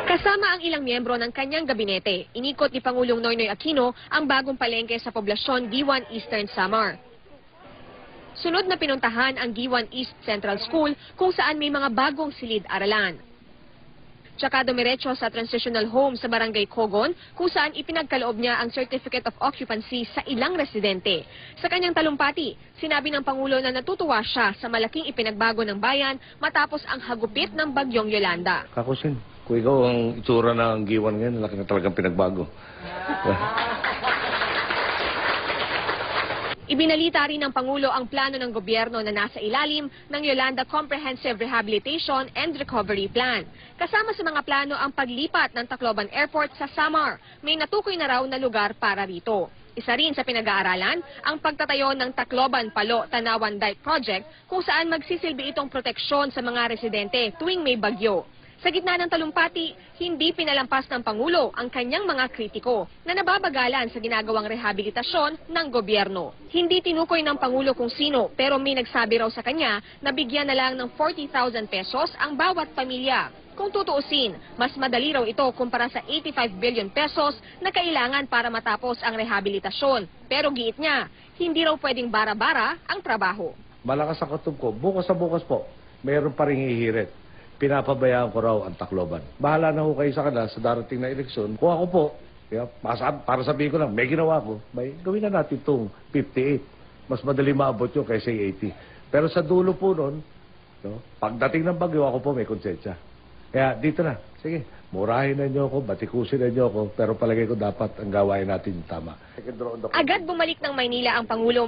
Kasama ang ilang miyembro ng kanyang gabinete, inikot ni Pangulong Noynoy Aquino ang bagong palengke sa poblasyon Giwan Eastern Samar. Sunod na pinuntahan ang Giwan East Central School kung saan may mga bagong silid-aralan. Tsaka dumiretso sa transitional home sa Barangay Cogon kung saan ipinagkaloob niya ang Certificate of Occupancy sa ilang residente. Sa kanyang talumpati, sinabi ng Pangulo na natutuwa siya sa malaking ipinagbago ng bayan matapos ang hagupit ng bagyong Yolanda. Kakusin, kung ikaw ang itsura ng Giwan ngayon, laki na talagang pinagbago. Ibinalita rin ng Pangulo ang plano ng gobyerno na nasa ilalim ng Yolanda Comprehensive Rehabilitation and Recovery Plan. Kasama sa mga plano ang paglipat ng Tacloban Airport sa Samar. May natukoy na raw na lugar para rito. Isa rin sa pinag-aaralan ang pagtatayo ng Tacloban Palo Tanawan Dike Project kung saan magsisilbi itong proteksyon sa mga residente tuwing may bagyo. Sa gitna ng talumpati, hindi pinalampas ng Pangulo ang kanyang mga kritiko na nababagalan sa ginagawang rehabilitasyon ng gobyerno. Hindi tinukoy ng Pangulo kung sino pero may nagsabi raw sa kanya na bigyan na lang ng 40,000 pesos ang bawat pamilya. Kung tutuusin, mas madali raw ito kumpara sa 85 billion pesos na kailangan para matapos ang rehabilitasyon. Pero giit niya, hindi raw pwedeng bara-bara ang trabaho. Malakas ang katup ko. Bukas sa bukas po, mayroon pa rin hihirit. Pinapabayaan ko raw ang Tacloban. Bahala na ho kayo sa kanila sa darating na eleksyon. Kung ako po, para sabihin ko lang, may ginawa ko, gawin na natin itong 58. Mas madali maabot yun kaysa 80. Pero sa dulo po nun, pagdating ng bagyo, ako po may konsensya. Kaya dito na, sige, murahin na nyo ako, batikusin na nyo ako, pero palagay ko dapat ang gawain natin yung tama. Agad bumalik ng Maynila ang Pangulo